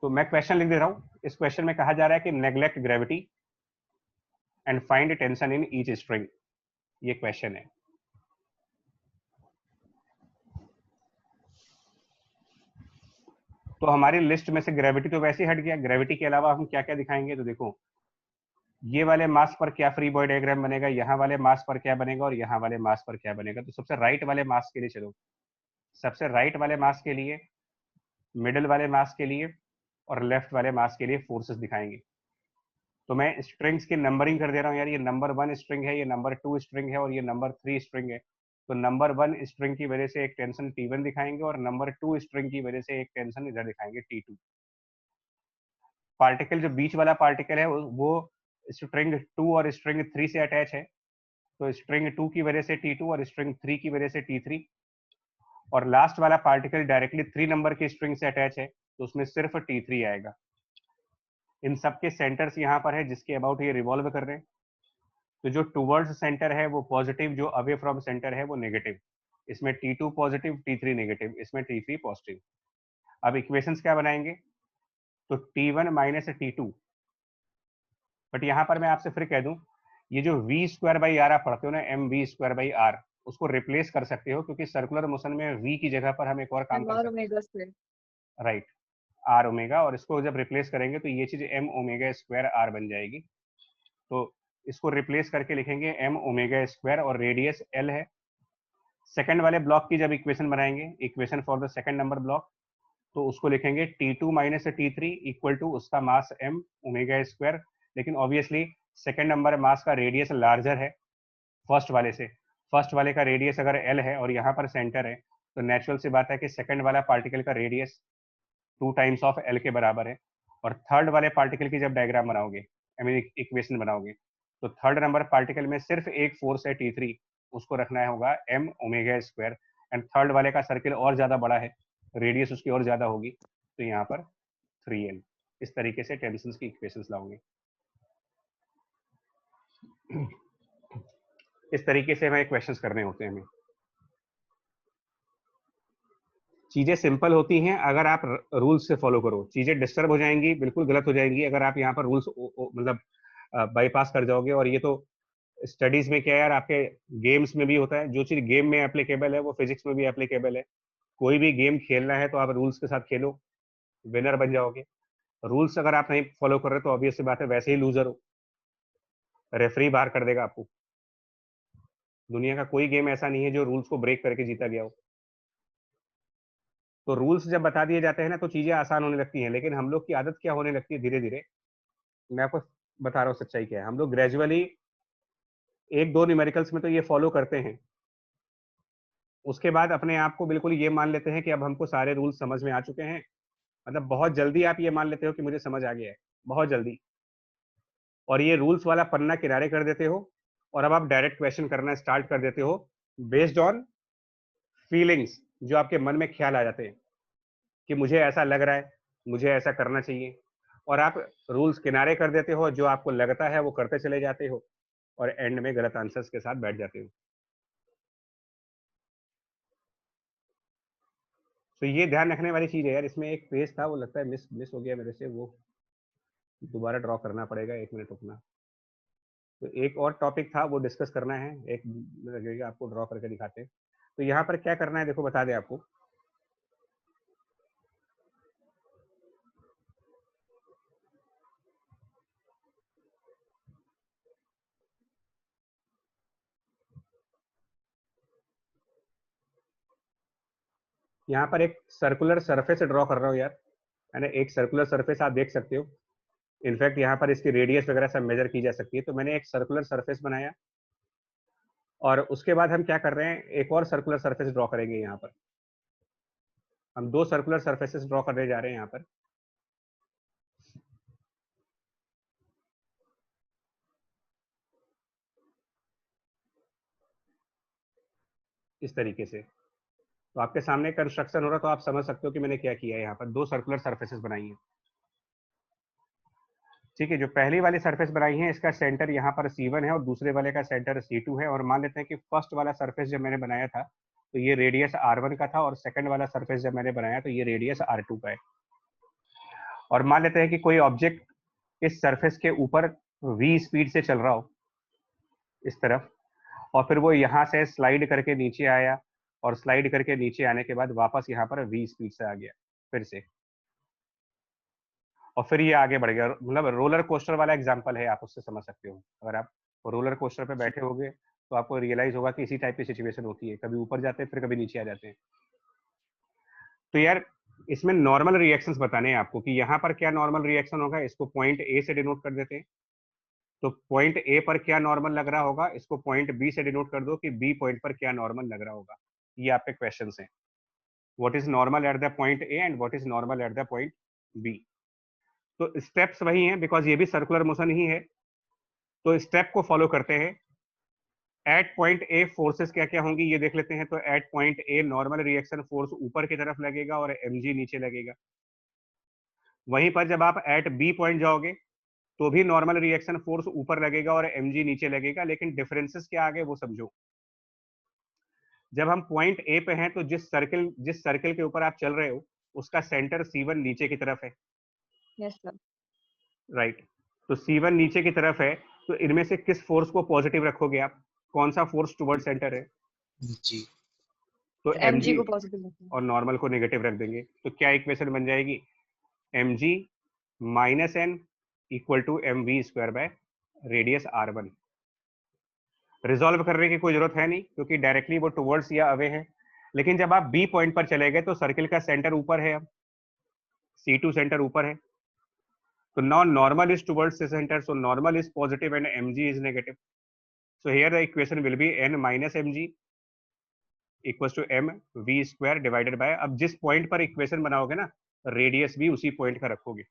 तो मैं क्वेश्चन लिख दे रहा हूँ। इस क्वेश्चन में कहा जा रहा है कि neglect gravity and find tension in each string, ये क्वेश्चन है। तो हमारी लिस्ट में से ग्रेविटी तो वैसे ही हट गया, ग्रेविटी के अलावा हम क्या क्या दिखाएंगे? तो देखो ये वाले मास पर क्या फ्री बॉडी डायग्राम बनेगा, यहाँ वाले मास पर क्या बनेगा और यहाँ वाले मास पर क्या बनेगा। तो सबसे राइट वाले मास के लिए चलो, सबसे राइट वाले मास के लिए, मिडिल वाले मास के लिए और लेफ्ट वाले मास के लिए फोर्सेस दिखाएंगे। तो मैं स्ट्रिंग्स की नंबरिंग कर दे रहा हूँ यार, ये नंबर 1 स्ट्रिंग है, ये नंबर 2 स्ट्रिंग है और ये नंबर 3 स्ट्रिंग है। तो नंबर 1 स्ट्रिंग की वजह से एक टेंशन T1 दिखाएंगे और नंबर 2 स्ट्रिंग की वजह से एक टेंशन इधर दिखाएंगे T2। पार्टिकल जो बीच वाला पार्टिकल है वो स्ट्रिंग 2 और स्ट्रिंग 3 से अटैच है, तो स्ट्रिंग 2 की वजह से T2 और स्ट्रिंग 3 की वजह से T3। और लास्ट वाला पार्टिकल डायरेक्टली 3 नंबर की स्ट्रिंग से अटैच है, तो उसमें सिर्फ T3 आएगा। इन सब के सेंटर्स यहाँ पर है जिसके अबाउट ये रिवॉल्व कर रहे हैं। तो जो टुवर्ड्स सेंटर है वो पॉजिटिव, जो अवे फ्रॉम सेंटर है वो नेगेटिव। इसमें T2 पॉजिटिव, T3 नेगेटिव, इसमें T3 पॉजिटिव। अब इक्वेशंस क्या बनाएंगे? तो T1 माइनस T2, बट यहाँ पर मैं आपसे फिर कह दूं, ये जो v स्क्वायर बाई आर आप पढ़ते हो ना, mv स्क्वायर बाई आर, उसको रिप्लेस कर सकते हो क्योंकि सर्कुलर मोशन में v की जगह पर हम एक और काम कर सकते हैं, राइट, आर ओमेगा। और इसको जब रिप्लेस करेंगे तो ये चीज m ओमेगा स्क्वायर आर बन जाएगी। तो इसको रिप्लेस करके लिखेंगे m ओमेगा स्क्वायर और रेडियस l है। सेकंड वाले ब्लॉक की जब इक्वेशन बनाएंगे, equation for the second number block, तो उसको लिखेंगे T2 minus T3 equal to उसका मास m ओमेगा स्क्वायर। लेकिन ऑब्वियसली सेकंड नंबर मास का रेडियस लार्जर है फर्स्ट वाले से। फर्स्ट वाले का रेडियस अगर l है और यहाँ पर सेंटर है, तो नेचुरल सी बात है कि सेकंड वाला पार्टिकल का रेडियस 2 टाइम्स ऑफ l के बराबर है। और थर्ड वाले पार्टिकल की जब डायग्राम बनाओगे, आई मीन इक्वेशन बनाओगे, तो थर्ड नंबर पार्टिकल में सिर्फ एक फोर्स है T3, उसको रखना होगा m omega square. And third वाले का सर्किल और ज्यादा बड़ा है, रेडियस उसकी और ज्यादा होगी, तो यहाँ पर 3l। इस तरीके से टेंशन की इक्वेशंस लाओगे। इस तरीके से हमें क्वेश्चंस करने होते हैं हमें। चीजें सिंपल होती हैं अगर आप रूल्स से फॉलो करो, चीजें डिस्टर्ब हो जाएंगी, बिल्कुल गलत हो जाएंगी अगर आप यहाँ पर रूल्स मतलब बाईपास कर जाओगे। और ये तो स्टडीज में क्या है यार, आपके गेम्स में भी होता है, जो चीज गेम में एप्लीकेबल है वो फिजिक्स में भी एप्लीकेबल है। कोई भी गेम खेलना है तो आप रूल्स के साथ खेलो, विनर बन जाओगे। रूल्स अगर आप नहीं फॉलो कर रहे तो ऑब्वियस सी बात है वैसे ही लूजर हो, रेफरी बाहर कर देगा आपको। दुनिया का कोई गेम ऐसा नहीं है जो रूल्स को ब्रेक करके जीता गया हो। तो रूल्स जब बता दिए जाते हैं ना तो चीजें आसान होने लगती हैं, लेकिन हम लोग की आदत क्या होने लगती है धीरे धीरे, मैं आपको बता रहा हूँ सच्चाई क्या है। हम लोग ग्रेजुअली एक दो न्यूमेरिकल्स में तो ये फॉलो करते हैं, उसके बाद अपने आप को बिल्कुल ये मान लेते हैं कि अब हमको सारे रूल्स समझ में आ चुके हैं। मतलब बहुत जल्दी आप ये मान लेते हो कि मुझे समझ आ गया है, बहुत जल्दी। और ये रूल्स वाला पन्ना किनारे कर देते हो और अब आप डायरेक्ट क्वेश्चन करना स्टार्ट कर देते हो बेस्ड ऑन फीलिंग्स, जो आपके मन में ख्याल आ जाते हैं कि मुझे ऐसा लग रहा है, मुझे ऐसा करना चाहिए। और आप रूल्स किनारे कर देते हो, जो आपको लगता है वो करते चले जाते हो और एंड में गलत आंसर्स के साथ बैठ जाते हो। तो ये ध्यान रखने वाली चीज है यार। इसमें एक पेज था, वो लगता है मिस मिस हो गया मेरे से, वो दोबारा ड्रॉ करना पड़ेगा, 1 मिनट रुकना। तो एक और टॉपिक था वो डिस्कस करना है, एक लगेगा आपको ड्रॉ करके दिखाते हैं। तो यहाँ पर क्या करना है देखो, बता दें आपको। यहाँ पर एक सर्कुलर सरफेस ड्रॉ कर रहा हूँ यार, मैंने एक सर्कुलर सरफेस आप देख सकते हो। इनफैक्ट यहाँ पर इसकी रेडियस वगैरह सब मेजर की जा सकती है। तो मैंने एक सर्कुलर सरफेस बनाया और उसके बाद हम क्या कर रहे हैं, एक और सर्कुलर सरफेस ड्रॉ करेंगे। यहाँ पर हम 2 सर्कुलर सरफेसेस ड्रॉ करने जा रहे हैं यहाँ पर। इस तरीके से तो आपके सामने कंस्ट्रक्शन हो रहा, तो आप समझ सकते हो कि मैंने क्या किया है। यहाँ पर 2 सर्कुलर सरफेसेस बनाई हैं, ठीक है। जो पहली वाली सरफेस बनाई है इसका सेंटर यहाँ पर C1 है और दूसरे वाले का सेंटर C2 है। और मान लेते हैं कि फर्स्ट वाला सरफेस जब मैंने बनाया था तो ये रेडियस R1 का था, और सेकंड वाला सरफेस जब मैंने बनाया तो ये रेडियस R2 का है। और मान लेते हैं कि कोई ऑब्जेक्ट इस सरफेस के ऊपर v स्पीड से चल रहा हो इस तरफ, और फिर वो यहाँ से स्लाइड करके नीचे आया, और स्लाइड करके नीचे आने के बाद वापस यहाँ पर v स्पीड से आ गया फिर से, और फिर ये आगे बढ़ गया। मतलब रोलर कोस्टर वाला एग्जांपल है, आप उससे समझ सकते हो। अगर आप रोलर कोस्टर पे बैठे होगे तो आपको रियलाइज होगा कि इसी टाइप की सिचुएशन होती है, कभी ऊपर जाते हैं फिर कभी नीचे आ जाते हैं। तो यार इसमें नॉर्मल रिएक्शंस बताने हैं आपको कि यहाँ पर क्या नॉर्मल रिएक्शन होगा। इसको पॉइंट ए से डिनोट कर देते हैं। तो पॉइंट ए पर क्या नॉर्मल लग रहा होगा, इसको पॉइंट बी से डिनोट कर दो कि बी पॉइंट पर क्या नॉर्मल लग रहा होगा। ये आपके क्वेश्चन हैं, what is normal at the point A and what is normal at the point B. तो स्टेप्स वही हैं, बिकॉज ये भी सर्कुलर मोशन ही है। तो स्टेप को फॉलो करते हैं। एट पॉइंट ए फोर्सेस क्या क्या होंगी ये देख लेते हैं। तो at point A normal reaction force ऊपर की तरफ लगेगा और mg नीचे लगेगा। वहीं पर जब आप एट बी पॉइंट जाओगे तो भी नॉर्मल रिएक्शन फोर्स ऊपर लगेगा और mg नीचे लगेगा, लेकिन डिफरेंसेस क्या आगे वो समझो। जब हम पॉइंट ए पे हैं तो जिस सर्कल के ऊपर आप चल रहे हो उसका सेंटर C1 नीचे की तरफ है। Yes sir. राइट। तो C1 नीचे की तरफ है, तो इनमें से किस फोर्स को पॉजिटिव रखोगे आप, कौन सा फोर्स टुवर्ड सेंटर है? जी तो mg mg, को पॉजिटिव रखना और नॉर्मल को नेगेटिव रख देंगे। तो क्या इक्वेशन बन जाएगी, mg minus n equal to mv square by radius r1। Resolve करने की कोई जरूरत है नहीं क्योंकि डायरेक्टली वो टुवर्ड्स या अवे है। लेकिन जब आप बी पॉइंट पर चले गए तो सर्किल का सेंटर ऊपर है, अब C2 सेंटर ऊपर है। तो now normal is towards the center, so normal is positive and mg is negative. So here the equation will be n minus mg equals to m v square divided by, अब जिस point पर equation बनाओगे ना radius भी उसी point का रखोगे।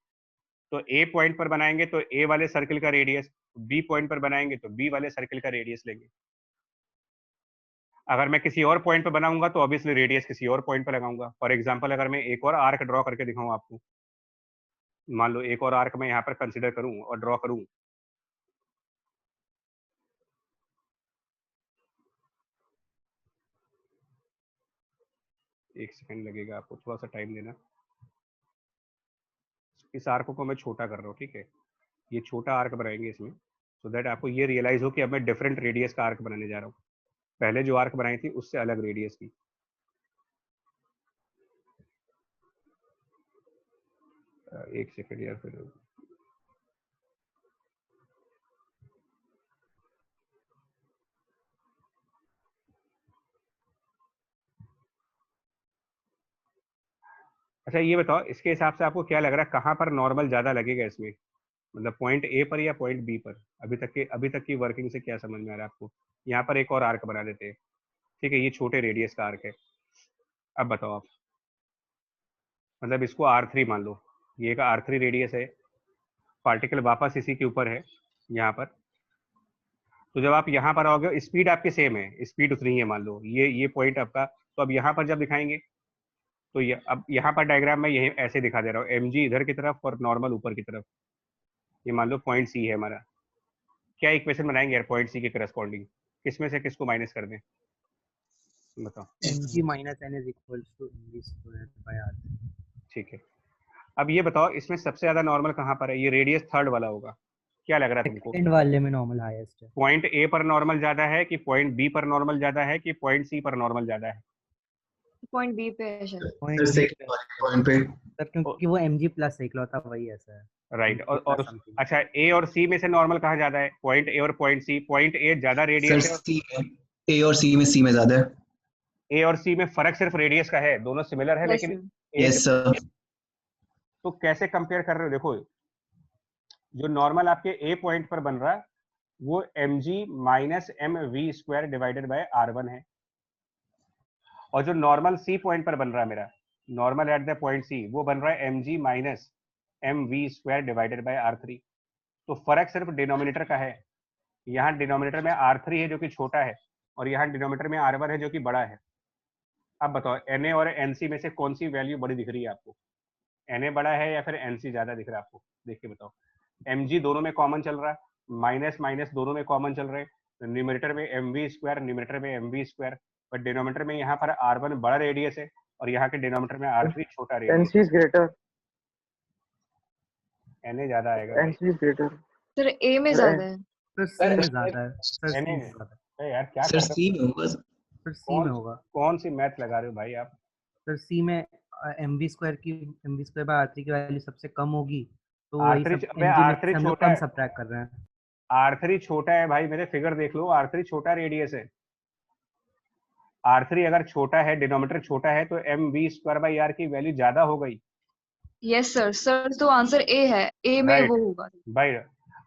तो ए पॉइंट पर बनाएंगे तो ए वाले सर्किल का रेडियस, बी पॉइंट पर बनाएंगे तो बी वाले सर्किल का रेडियस लेंगे। अगर मैं किसी और पॉइंट पर बनाऊंगा तो ऑब्वियसली रेडियस किसी और पॉइंट पर लगाऊंगा। फॉर एग्जांपल अगर मैं एक और आर्क ड्रॉ करके दिखाऊं आपको, मान लो एक और आर्क मैं यहाँ पर कंसिडर करूं और ड्रॉ करूं, एक सेकंड लगेगा आपको, थोड़ा सा टाइम देना। इस आर्क को मैं छोटा कर रहा हूँ, ठीक है, ये छोटा आर्क बनाएंगे इसमें, सो दैट आपको ये रियलाइज हो कि अब मैं डिफरेंट रेडियस का आर्क बनाने जा रहा हूँ। पहले जो आर्क बनाई थी उससे अलग रेडियस की। एक सेकंड यार, फिर अच्छा ये बताओ, इसके हिसाब से आपको क्या लग रहा है कहाँ पर नॉर्मल ज्यादा लगेगा इसमें, मतलब पॉइंट ए पर या पॉइंट बी पर? अभी तक की वर्किंग से क्या समझ में आ रहा है आपको? यहाँ पर एक और आर्क बना देते हैं, ठीक है, ये छोटे रेडियस का आर्क है। अब बताओ आप, मतलब इसको R3 मान लो, ये एक R3 रेडियस है, पार्टिकल वापस इसी के ऊपर है यहाँ पर। तो जब आप यहाँ पर आओगे, स्पीड आपकी सेम है, स्पीड उतनी है मान लो, ये पॉइंट आपका। तो अब यहाँ पर जब दिखाएंगे तो ये, अब यहाँ पर डायग्राम में यही ऐसे दिखा दे रहा हूँ, mg इधर की तरफ और नॉर्मल ऊपर की तरफ। ये मान लो पॉइंट सी है हमारा। क्या इक्वेशन बनाएंगे यार पॉइंट सी के करस्पॉन्डिंग? किसमें से किसको माइनस कर दें, बताओ? mg minus n is equals to mv squared by r। ठीक है, अब ये बताओ इसमें सबसे ज्यादा नॉर्मल कहाँ पर है? ये रेडियस थर्ड वाला होगा, क्या लग रहा है तुमको? सेकंड वाले में नॉर्मल हाईएस्ट है। पॉइंट ए पर नॉर्मल ज्यादा है कि पॉइंट बी पर नॉर्मल ज्यादा है कि पॉइंट सी पर नॉर्मल ज्यादा है? पॉइंट बी पे है शायद। पॉइंट पे सर, क्योंकि वो mg प्लस इकलौता वही ऐसा है। राइट, और अच्छा ए और सी में से नॉर्मल कहाँ ज्यादा है? पॉइंट ए और पॉइंट सी। पॉइंट ए ज्यादा रेडियस है, ए और सी में ज्यादा है। ए और सी में फर्क सिर्फ रेडियस का है, दोनों सिमिलर है लेकिन यस सर। तो कैसे कंपेयर कर रहे हो? देखो जो नॉर्मल आपके ए पॉइंट पर बन रहा है वो mg minus M we square divided by r1 है, और जो नॉर्मल सी पॉइंट पर बन रहा है मेरा, normal at the point C, वो बन रहा है mg minus M we square divided by r3। तो फर्क सिर्फ डिनोमिनेटर का है, यहाँ डिनोमिनेटर में r3 है जो कि छोटा है, और यहाँ डिनोमिनेटर में r1 है जो कि बड़ा है। अब बताओ Na और Nc में से कौन सी वैल्यू बड़ी दिख रही है आपको? Na बड़ा है या फिर Nc ज्यादा दिख रहा है आपको? देख के बताओ। mg दोनों में कॉमन चल रहा है, माइनस माइनस दोनों में कॉमन चल रहे हैं, न्यूमरेटर में mv स्क्वायर, न्यूमरेटर में mv स्क्वायर, पर डिनोमिनेटर में यहाँ पर r1 बड़ा रेडियस है और यहाँ के डिनोमिनेटर में r3 छोटा radius. NC is greater। Na ज्यादा आएगा। NC is greater। सर ए में ज्यादा है। सर सी में ज्यादा है। सर सी Na में ज्यादा है। यार क्या सर सी में होगा। सर सी में होगा। कौन सी मैथ लगा रहे हो भाई आप? सर सी में mv स्क्वायर बाय r3 की वैल्यू सबसे कम होगी, तो वही सब R3 हम लोग छोटा कम है, सब्ट्रैक्ट कर रहे हैं। R3 छोटा है भाई, मेरे फिगर देख लो, R3 छोटा रेडियस है। R3 अगर छोटा है, डिनोमिनेटर छोटा है, तो mv स्क्वायर बाई r की वैल्यू ज्यादा हो गई। Yes sir. सर तो आंसर ए है, ए में Right. वो होगा। भाई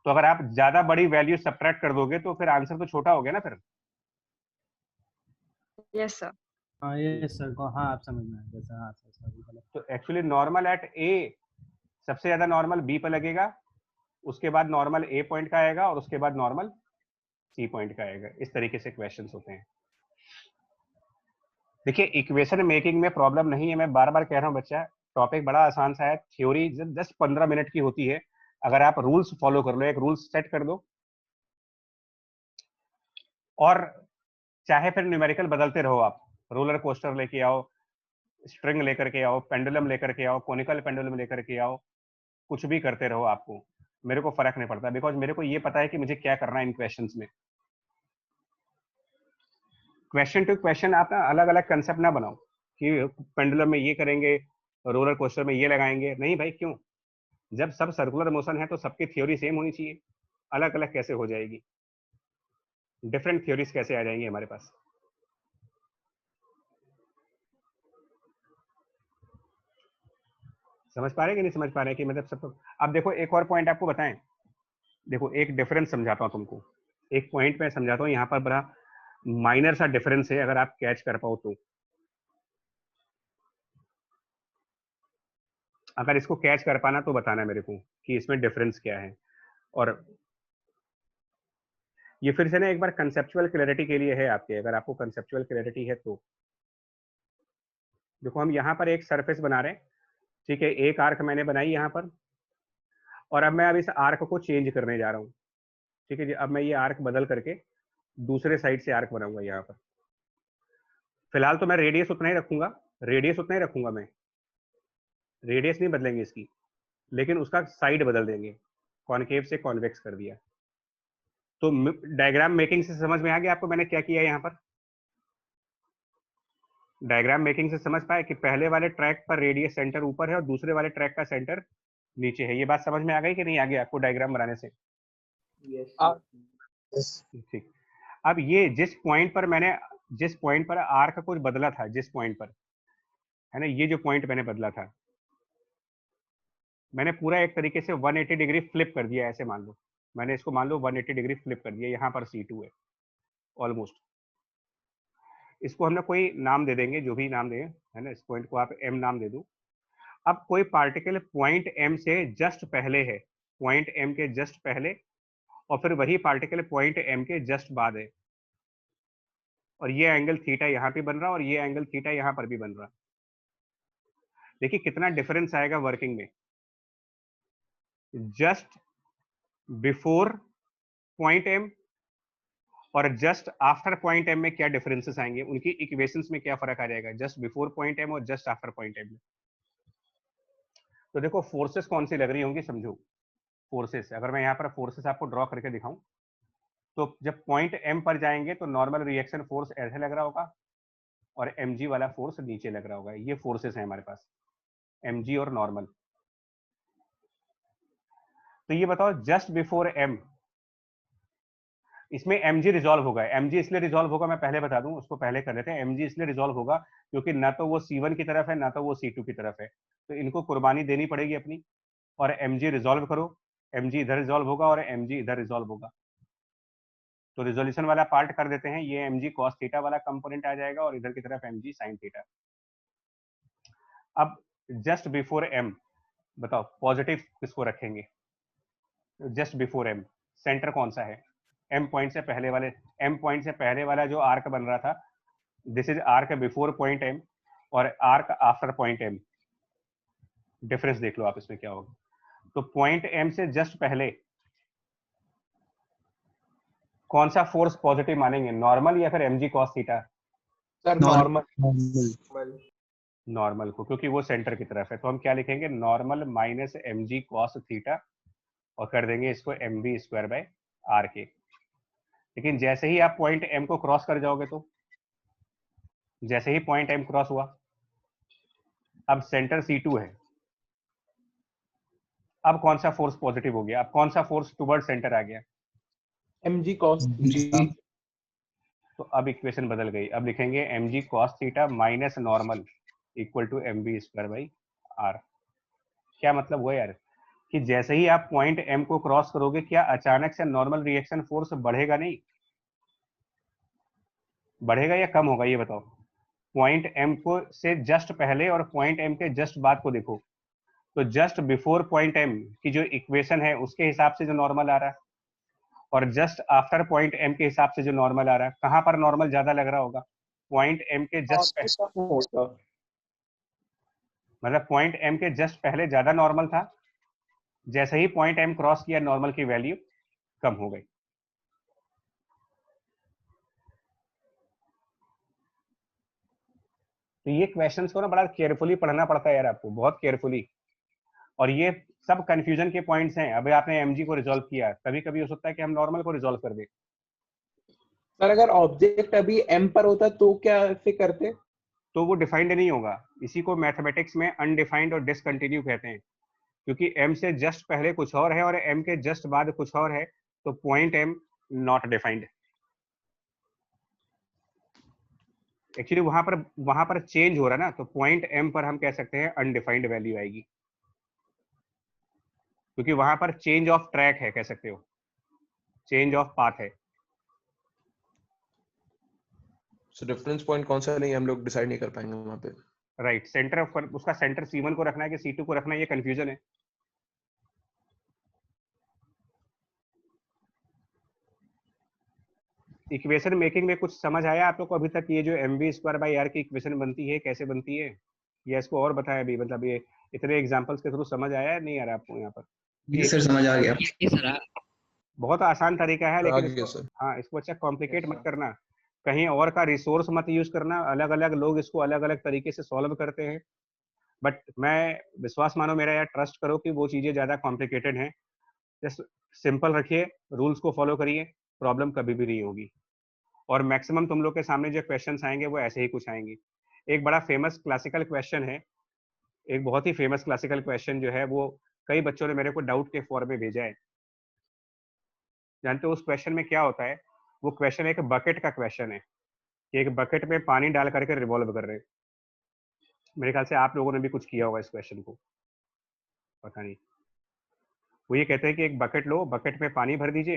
तो अगर आप ज्यादा बड़ी वैल्यू सब्ट्रैक्ट कर दोगे तो फिर आंसर तो छोटा हो गया ना फिर। Yes sir. हाँ ये सर को, हाँ आप समझ में आ गया सर। हाँ सर तो एक्चुअली नॉर्मल एट ए सबसे ज्यादा नॉर्मल बी पर लगेगा, उसके बाद नॉर्मल ए पॉइंट का आएगा और उसके बाद नॉर्मल सी पॉइंट का आएगा। इस तरीके से क्वेश्चंस होते हैं। देखिए इक्वेशन मेकिंग में प्रॉब्लम नहीं है, मैं बार बार कह रहा हूँ बच्चा, टॉपिक बड़ा आसान सा है, थ्योरी 10-15 मिनट की होती है। अगर आप रूल्स फॉलो कर लो, एक रूल्स सेट कर दो, और चाहे फिर न्यूमेरिकल बदलते रहो आप, रोलर कोस्टर लेके आओ, स्ट्रिंग लेकर के आओ, पेंडुलम लेकर के आओ, कोनिकल पेंडुलम लेकर के आओ, कुछ भी करते रहो, आपको मेरे को फर्क नहीं पड़ता, बिकॉज मेरे को ये पता है कि मुझे क्या करना है इन क्वेश्चंस में। क्वेश्चन टू क्वेश्चन आप ना अलग अलग कंसेप्ट ना बनाओ कि पेंडुलम में ये करेंगे, रोलर कोस्टर में ये लगाएंगे, नहीं भाई क्यों? जब सब सर्कुलर मोशन है तो सबकी थ्योरी सेम होनी चाहिए, अलग अलग कैसे हो जाएगी? डिफरेंट थ्योरीज कैसे आ जाएंगी हमारे पास? समझ पा रहे हैं कि नहीं समझ पा रहे हैं कि मतलब सब? अब देखो एक और पॉइंट आपको बताएं, देखो एक डिफरेंस समझाता हूं तुमको, एक पॉइंट में समझाता हूं, यहाँ पर बड़ा माइनर सा डिफरेंस है, अगर आप कैच कर पाओ तो। अगर इसको कैच कर पाना तो बताना मेरे को कि इसमें डिफरेंस क्या है। और ये फिर से ना एक बार कंसेप्चुअल क्लैरिटी के लिए है आपके, अगर आपको कंसेप्चुअल क्लैरिटी है तो। देखो हम यहाँ पर एक सरफेस बना रहे हैं, ठीक है, एक आर्क मैंने बनाई यहाँ पर, और अब मैं इस आर्क को चेंज करने जा रहा हूँ, ठीक है जी। अब मैं ये आर्क बदल करके दूसरे साइड से आर्क बनाऊंगा यहाँ पर। फिलहाल तो मैं रेडियस उतना ही रखूंगा, रेडियस उतना ही रखूंगा मैं, रेडियस नहीं बदलेंगे इसकी, लेकिन उसका साइड बदल देंगे, कॉनकेव से कॉन्वेक्स कर दिया। तो डायग्राम मेकिंग से समझ में आ गया आपको मैंने क्या किया यहाँ पर? डायग्राम मेकिंग से समझ पाए कि पहले वाले ट्रैक पर रेडियस सेंटर ऊपर है और दूसरे वाले ट्रैक का सेंटर नीचे है। ये बात समझ में आ गई कि नहीं आ गई आपको डायग्राम बनाने से? ठीक। अब ये जिस पॉइंट पर आर्क कुछ बदला था, जिस पॉइंट पर है ना, ये जो पॉइंट मैंने बदला था, मैंने पूरा एक तरीके से 180 डिग्री फ्लिप कर दिया। ऐसे मान लो मैंने इसको 180 डिग्री फ्लिप कर दिया। यहाँ पर C2 है ऑलमोस्ट। इसको हमने कोई नाम दे देंगे, जो भी नाम दें, है ना। इस पॉइंट को आप M नाम दे दो। अब कोई पार्टिकल पॉइंट M से जस्ट पहले है, पॉइंट M के जस्ट पहले, और फिर वही पार्टिकल पॉइंट M के जस्ट बाद है, और ये एंगल थीटा यहाँ पे बन रहा और ये एंगल थीटा यहाँ पर भी बन रहा। देखिए कितना डिफरेंस आएगा वर्किंग में। जस्ट बिफोर पॉइंट M और जस्ट आफ्टर पॉइंट M में क्या डिफरेंसेस आएंगे, उनकी इक्वेशंस में क्या फर्क आ जाएगा, जस्ट बिफोर पॉइंट M और जस्ट आफ्टर पॉइंट M में। तो देखो फोर्सेस कौन सी लग रही होंगी, समझो फोर्सेस। अगर मैं यहाँ पर फोर्सेस आपको ड्रॉ करके दिखाऊं, तो जब पॉइंट M पर जाएंगे तो नॉर्मल रिएक्शन फोर्स ऐसे लग रहा होगा और mg वाला फोर्स नीचे लग रहा होगा। ये फोर्सेस है हमारे पास, mg और नॉर्मल। तो ये बताओ जस्ट बिफोर M, इसमें mg रिजॉल्व होगा। mg इसलिए रिजॉल्व होगा, मैं पहले बता दूं, उसको पहले कर लेते हैं। mg इसलिए रिजॉल्व होगा क्योंकि ना तो वो C1 की तरफ है ना तो वो C2 की तरफ है, तो इनको कुर्बानी देनी पड़ेगी अपनी, और mg रिजॉल्व करो। mg इधर रिजॉल्व होगा और mg इधर रिजॉल्व होगा। तो रिजोल्यूशन वाला पार्ट कर देते हैं, ये mg cos थीटा वाला कंपोनेंट आ जाएगा और इधर की तरफ mg sin थीटा। अब जस्ट बिफोर m बताओ पॉजिटिव किसको रखेंगे? जस्ट बिफोर m सेंटर कौन सा है? m पॉइंट से पहले वाला जो आर्क बन रहा था, this is arc before point m और arc after point m। Difference देख लो आप इसमें क्या होगा। तो पॉइंट m से जस्ट पहले कौन सा फोर्स पॉजिटिव मानेंगे, नॉर्मल या फिर mg cos theta? Sir normal को, क्योंकि वो सेंटर की तरफ है। तो हम क्या लिखेंगे, normal minus mg cos theta और कर देंगे इसको mv स्क्वायर बाय r के। लेकिन जैसे ही आप पॉइंट M को क्रॉस कर जाओगे, तो जैसे ही पॉइंट M क्रॉस हुआ, अब सेंटर C2 है, अब कौन सा फोर्स पॉजिटिव हो गया, अब कौन सा फोर्स टुवर्ड सेंटर आ गया? mg cos theta. तो अब इक्वेशन बदल गई। अब लिखेंगे mg cos theta minus normal equal to mv square by r। क्या मतलब हुआ यार, कि जैसे ही आप पॉइंट M को क्रॉस करोगे, क्या अचानक से नॉर्मल रिएक्शन फोर्स बढ़ेगा? नहीं बढ़ेगा या कम होगा, ये बताओ। पॉइंट M को से जस्ट पहले और पॉइंट M के जस्ट बाद को देखो, तो जस्ट बिफोर पॉइंट M की जो इक्वेशन है उसके हिसाब से जो नॉर्मल आ रहा है, और जस्ट आफ्टर पॉइंट M के हिसाब से जो नॉर्मल आ रहा है, कहां पर नॉर्मल ज्यादा लग रहा होगा? पॉइंट M के जस्ट पहले, मतलब पॉइंट M के जस्ट पहले ज्यादा नॉर्मल था, जैसे ही पॉइंट M क्रॉस किया नॉर्मल की वैल्यू कम हो गई। तो ये क्वेश्चंस को ना बड़ा केयरफुली पढ़ना पड़ता है यार आपको, बहुत केयरफुली। और ये सब कंफ्यूजन के पॉइंट्स हैं। अभी आपने mg को रिजॉल्व किया, कभी कभी हो सकता है कि हम नॉर्मल को रिजॉल्व कर दें। सर अगर ऑब्जेक्ट अभी M पर होता तो क्या ऐसे करते? तो वो डिफाइंड नहीं होगा। इसी को मैथमेटिक्स में अनडिफाइंड और डिसकंटिन्यू कहते हैं, क्योंकि M से जस्ट पहले कुछ और है और M के जस्ट बाद कुछ और है, तो point M not defined. Actually वहां पर चेंज हो रहा है ना, तो पॉइंट M पर हम कह सकते हैं अनडिफाइंड वैल्यू आएगी, क्योंकि वहां पर चेंज ऑफ ट्रैक है, कह सकते हो चेंज ऑफ पाथ है। सो रेफरेंस पॉइंट कौन सा नहीं हम लोग डिसाइड नहीं कर पाएंगे वहां पे। राइट, सेंटर पर उसका सेंटर C1 को रखना है कि C2 को रखना है, ये कंफ्यूजन है। इक्वेशन मेकिंग में कुछ समझ आया आप लोग को अभी तक? ये जो mv स्क्वायर बाई r की इक्वेशन बनती है, कैसे बनती है, या इसको और बताया अभी? मतलब ये इतने एग्जांपल्स के थ्रू समझ आया है नहीं आ रहा आपको यहाँ पर? ये सर समझ आ गया। बहुत आसान तरीका है, लेकिन आगे इसको, हाँ, इसको अच्छा कॉम्प्लिकेट मत करना। कहीं और का रिसोर्स मत यूज करना, अलग अलग लोग इसको अलग अलग तरीके से सॉल्व करते हैं, बट मैं विश्वास मानो मेरा, या ट्रस्ट करो कि वो चीज़ें ज़्यादा कॉम्प्लिकेटेड हैं। जस्ट सिंपल रखिए, रूल्स को फॉलो करिए, प्रॉब्लम कभी भी नहीं होगी। और मैक्सिमम तुम लोग के सामने जो क्वेश्चंस आएंगे वो ऐसे ही कुछ आएंगे। एक बड़ा फेमस क्लासिकल क्वेश्चन है, एक बहुत ही फेमस क्लासिकल क्वेश्चन जो है वो कई बच्चों ने मेरे को डाउट के फॉर्म में भेजा है। जानते हो उस क्वेश्चन में क्या होता है? वो क्वेश्चन एक बकेट का क्वेश्चन है कि एक बकेट में पानी डाल करके रिवॉल्व कर रहे हैं। मेरे ख्याल से आप लोगों ने भी कुछ किया होगा इस क्वेश्चन को, पता नहीं। वो ये कहते हैं कि एक बकेट लो, बकेट में पानी भर दीजिए,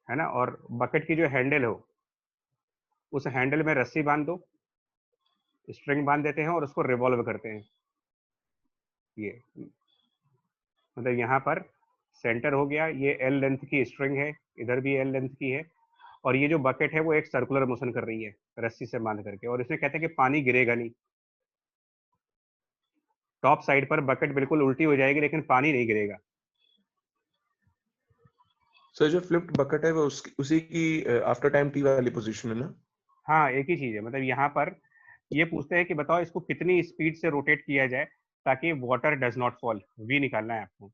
है ना, और बकेट की जो हैंडल हो उस हैंडल में रस्सी बांध दो, स्ट्रिंग बांध देते हैं और उसको रिवॉल्व करते हैं। ये मतलब यहाँ पर सेंटर हो गया, ये एल लेंथ की स्ट्रिंग है, इधर भी एल लेंथ की है, और ये जो बकेट है वो एक सर्कुलर मोशन कर रही है रस्सी से बांध करके, और इसमें कहते हैं कि पानी गिरेगा नहीं। टॉप साइड पर बकेट बिल्कुल उल्टी हो जाएगी लेकिन पानी नहीं गिरेगा। सर जो फ्लिप्ड बकेट है वो उसी की आफ्टर टाइम टी वाली पोजीशन है ना? हाँ, एक ही चीज है। मतलब यहाँ पर ये पूछते हैं कि बताओ इसको कितनी स्पीड से रोटेट किया जाए ताकि water does not fall. V निकालना है आपको,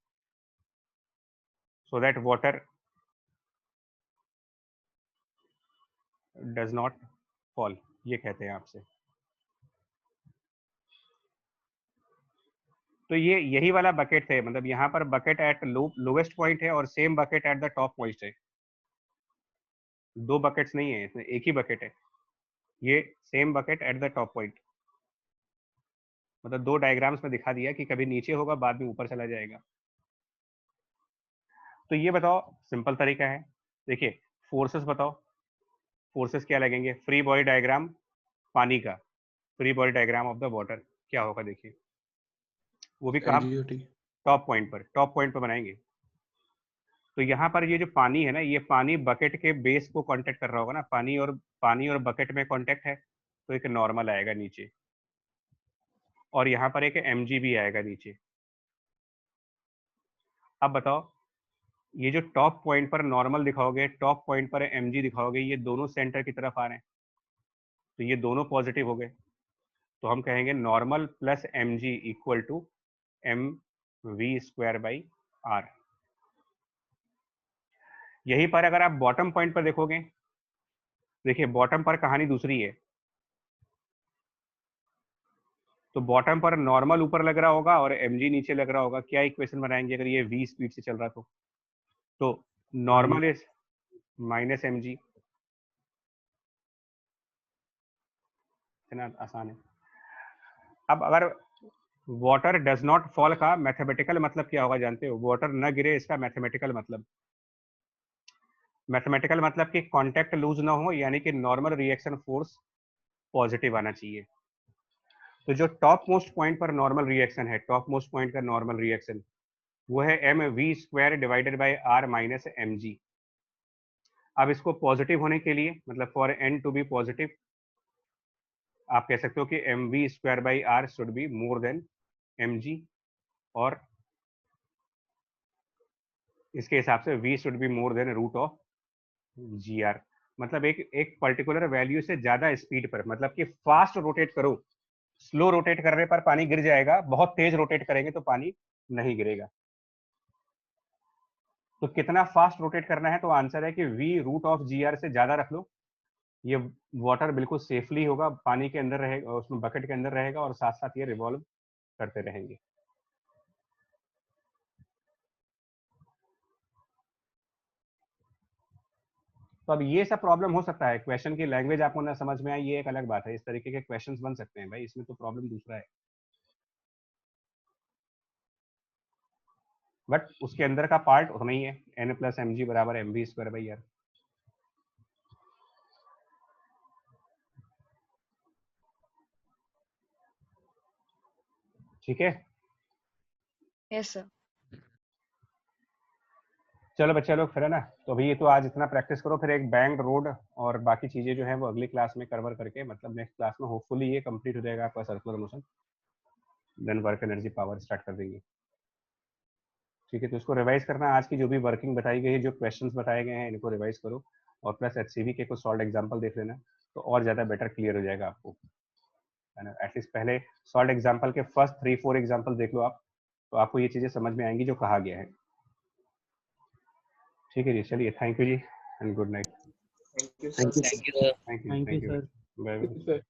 so that water does not fall, ये कहते हैं आपसे। तो ये यही वाला बकेट है, मतलब यहाँ पर बकेट एट लोवेस्ट पॉइंट है और same bucket at the top point है। दो बकेट्स नहीं है इसमें, एक ही बकेट है। ये same bucket at the top point, मतलब दो डायग्राम्स में दिखा दिया कि कभी नीचे होगा बाद में ऊपर चला जाएगा। तो ये बताओ, सिंपल तरीका है। देखिए फोर्सेस बताओ, फोर्सेस क्या लगेंगे? फ्री बॉडी डायग्राम पानी का, free body diagram of the water क्या होगा देखिए, वो भी कहाँ? NGOT। टॉप पॉइंट पर बनाएंगे। तो यहाँ पर ये जो पानी है ना, ये पानी बकेट के बेस को कांटेक्ट कर रहा होगा ना, पानी और बकेट में कांटेक्ट है, तो एक नॉर्मल आएगा नीचे, और यहाँ पर एक mg भी आएगा नीचे। अब बताओ, ये जो टॉप पॉइंट पर नॉर्मल दिखाओगे, टॉप पॉइंट पर mg दिखाओगे, ये दोनों सेंटर की तरफ आ रहे हैं, तो ये दोनों पॉजिटिव हो गए, तो हम कहेंगे normal plus mg equal to mv²/r। यहीं पर अगर आप बॉटम पॉइंट पर देखोगे, देखिए बॉटम पर कहानी दूसरी है। तो बॉटम पर नॉर्मल ऊपर लग रहा होगा और mg नीचे लग रहा होगा। क्या इक्वेशन बनाएंगे अगर ये v स्पीड से चल रहा तो नॉर्मल इज माइनस mg। इतना आसान है। अब अगर वाटर डज नॉट फॉल का मैथमेटिकल मतलब क्या होगा जानते हो? वाटर न गिरे, इसका मैथमेटिकल मतलब कि कांटेक्ट लूज ना हो, यानी कि नॉर्मल रिएक्शन फोर्स पॉजिटिव आना चाहिए। तो जो टॉप मोस्ट पॉइंट पर नॉर्मल रिएक्शन है, टॉप मोस्ट पॉइंट का नॉर्मल रिएक्शन वो है mv² divided by r minus mg। अब इसको पॉजिटिव होने के लिए, मतलब for n to be positive, आप कह सकते हो कि mv²/r should be more than mg, और इसके हिसाब से v should be more than √g r। मतलब एक पर्टिकुलर वैल्यू से ज्यादा स्पीड पर, मतलब कि फास्ट रोटेट करो, स्लो रोटेट करने पर पानी गिर जाएगा, बहुत तेज रोटेट करेंगे तो पानी नहीं गिरेगा। तो कितना फास्ट रोटेट करना है? तो आंसर है कि v√g r से ज्यादा रख लो, ये वाटर बिल्कुल सेफली होगा, पानी के अंदर रहेगा, उसमें बकेट के अंदर रहेगा, और साथ साथ ये रिवॉल्व करते रहेंगे। तो अब ये सब प्रॉब्लम हो सकता है, क्वेश्चन की लैंग्वेज आपको ना समझ में आई, ये एक अलग बात है। इस तरीके के क्वेश्चंस बन सकते हैं भाई, इसमें तो प्रॉब्लम दूसरा है, बट उसके अंदर का पार्ट उतना ही है, n + mg = mv²/r। ठीक है, यस सर। चलो बच्चे लोग, फिर है ना, तो अभी ये तो आज इतना प्रैक्टिस करो, फिर एक बैंड रोड और बाकी चीजें जो है वो अगली क्लास में कवर करके, मतलब नेक्स्ट क्लास में होपफुली ये कंप्लीट हो जाएगा आपका circular motion, then work energy power start कर देंगे। ठीक है, तो इसको रिवाइज करना, आज की जो भी वर्किंग बताई गई है, जो क्वेश्चंस बताए गए हैं, इनको रिवाइज करो। और प्लस HCV के कुछ सॉल्ट एग्जाम्पल देख लेना, तो और ज़्यादा बेटर क्लियर हो जाएगा आपको, है ना। एटलीस्ट पहले सॉल्ट एग्जाम्पल के फर्स्ट 3-4 एग्जाम्पल देख लो आप, तो आपको ये चीज़ें समझ में आएंगी जो कहा गया है। ठीक है जी, चलिए, थैंक यू जी and good night. Thank you thank you sir. Thank you sir. Bye bye.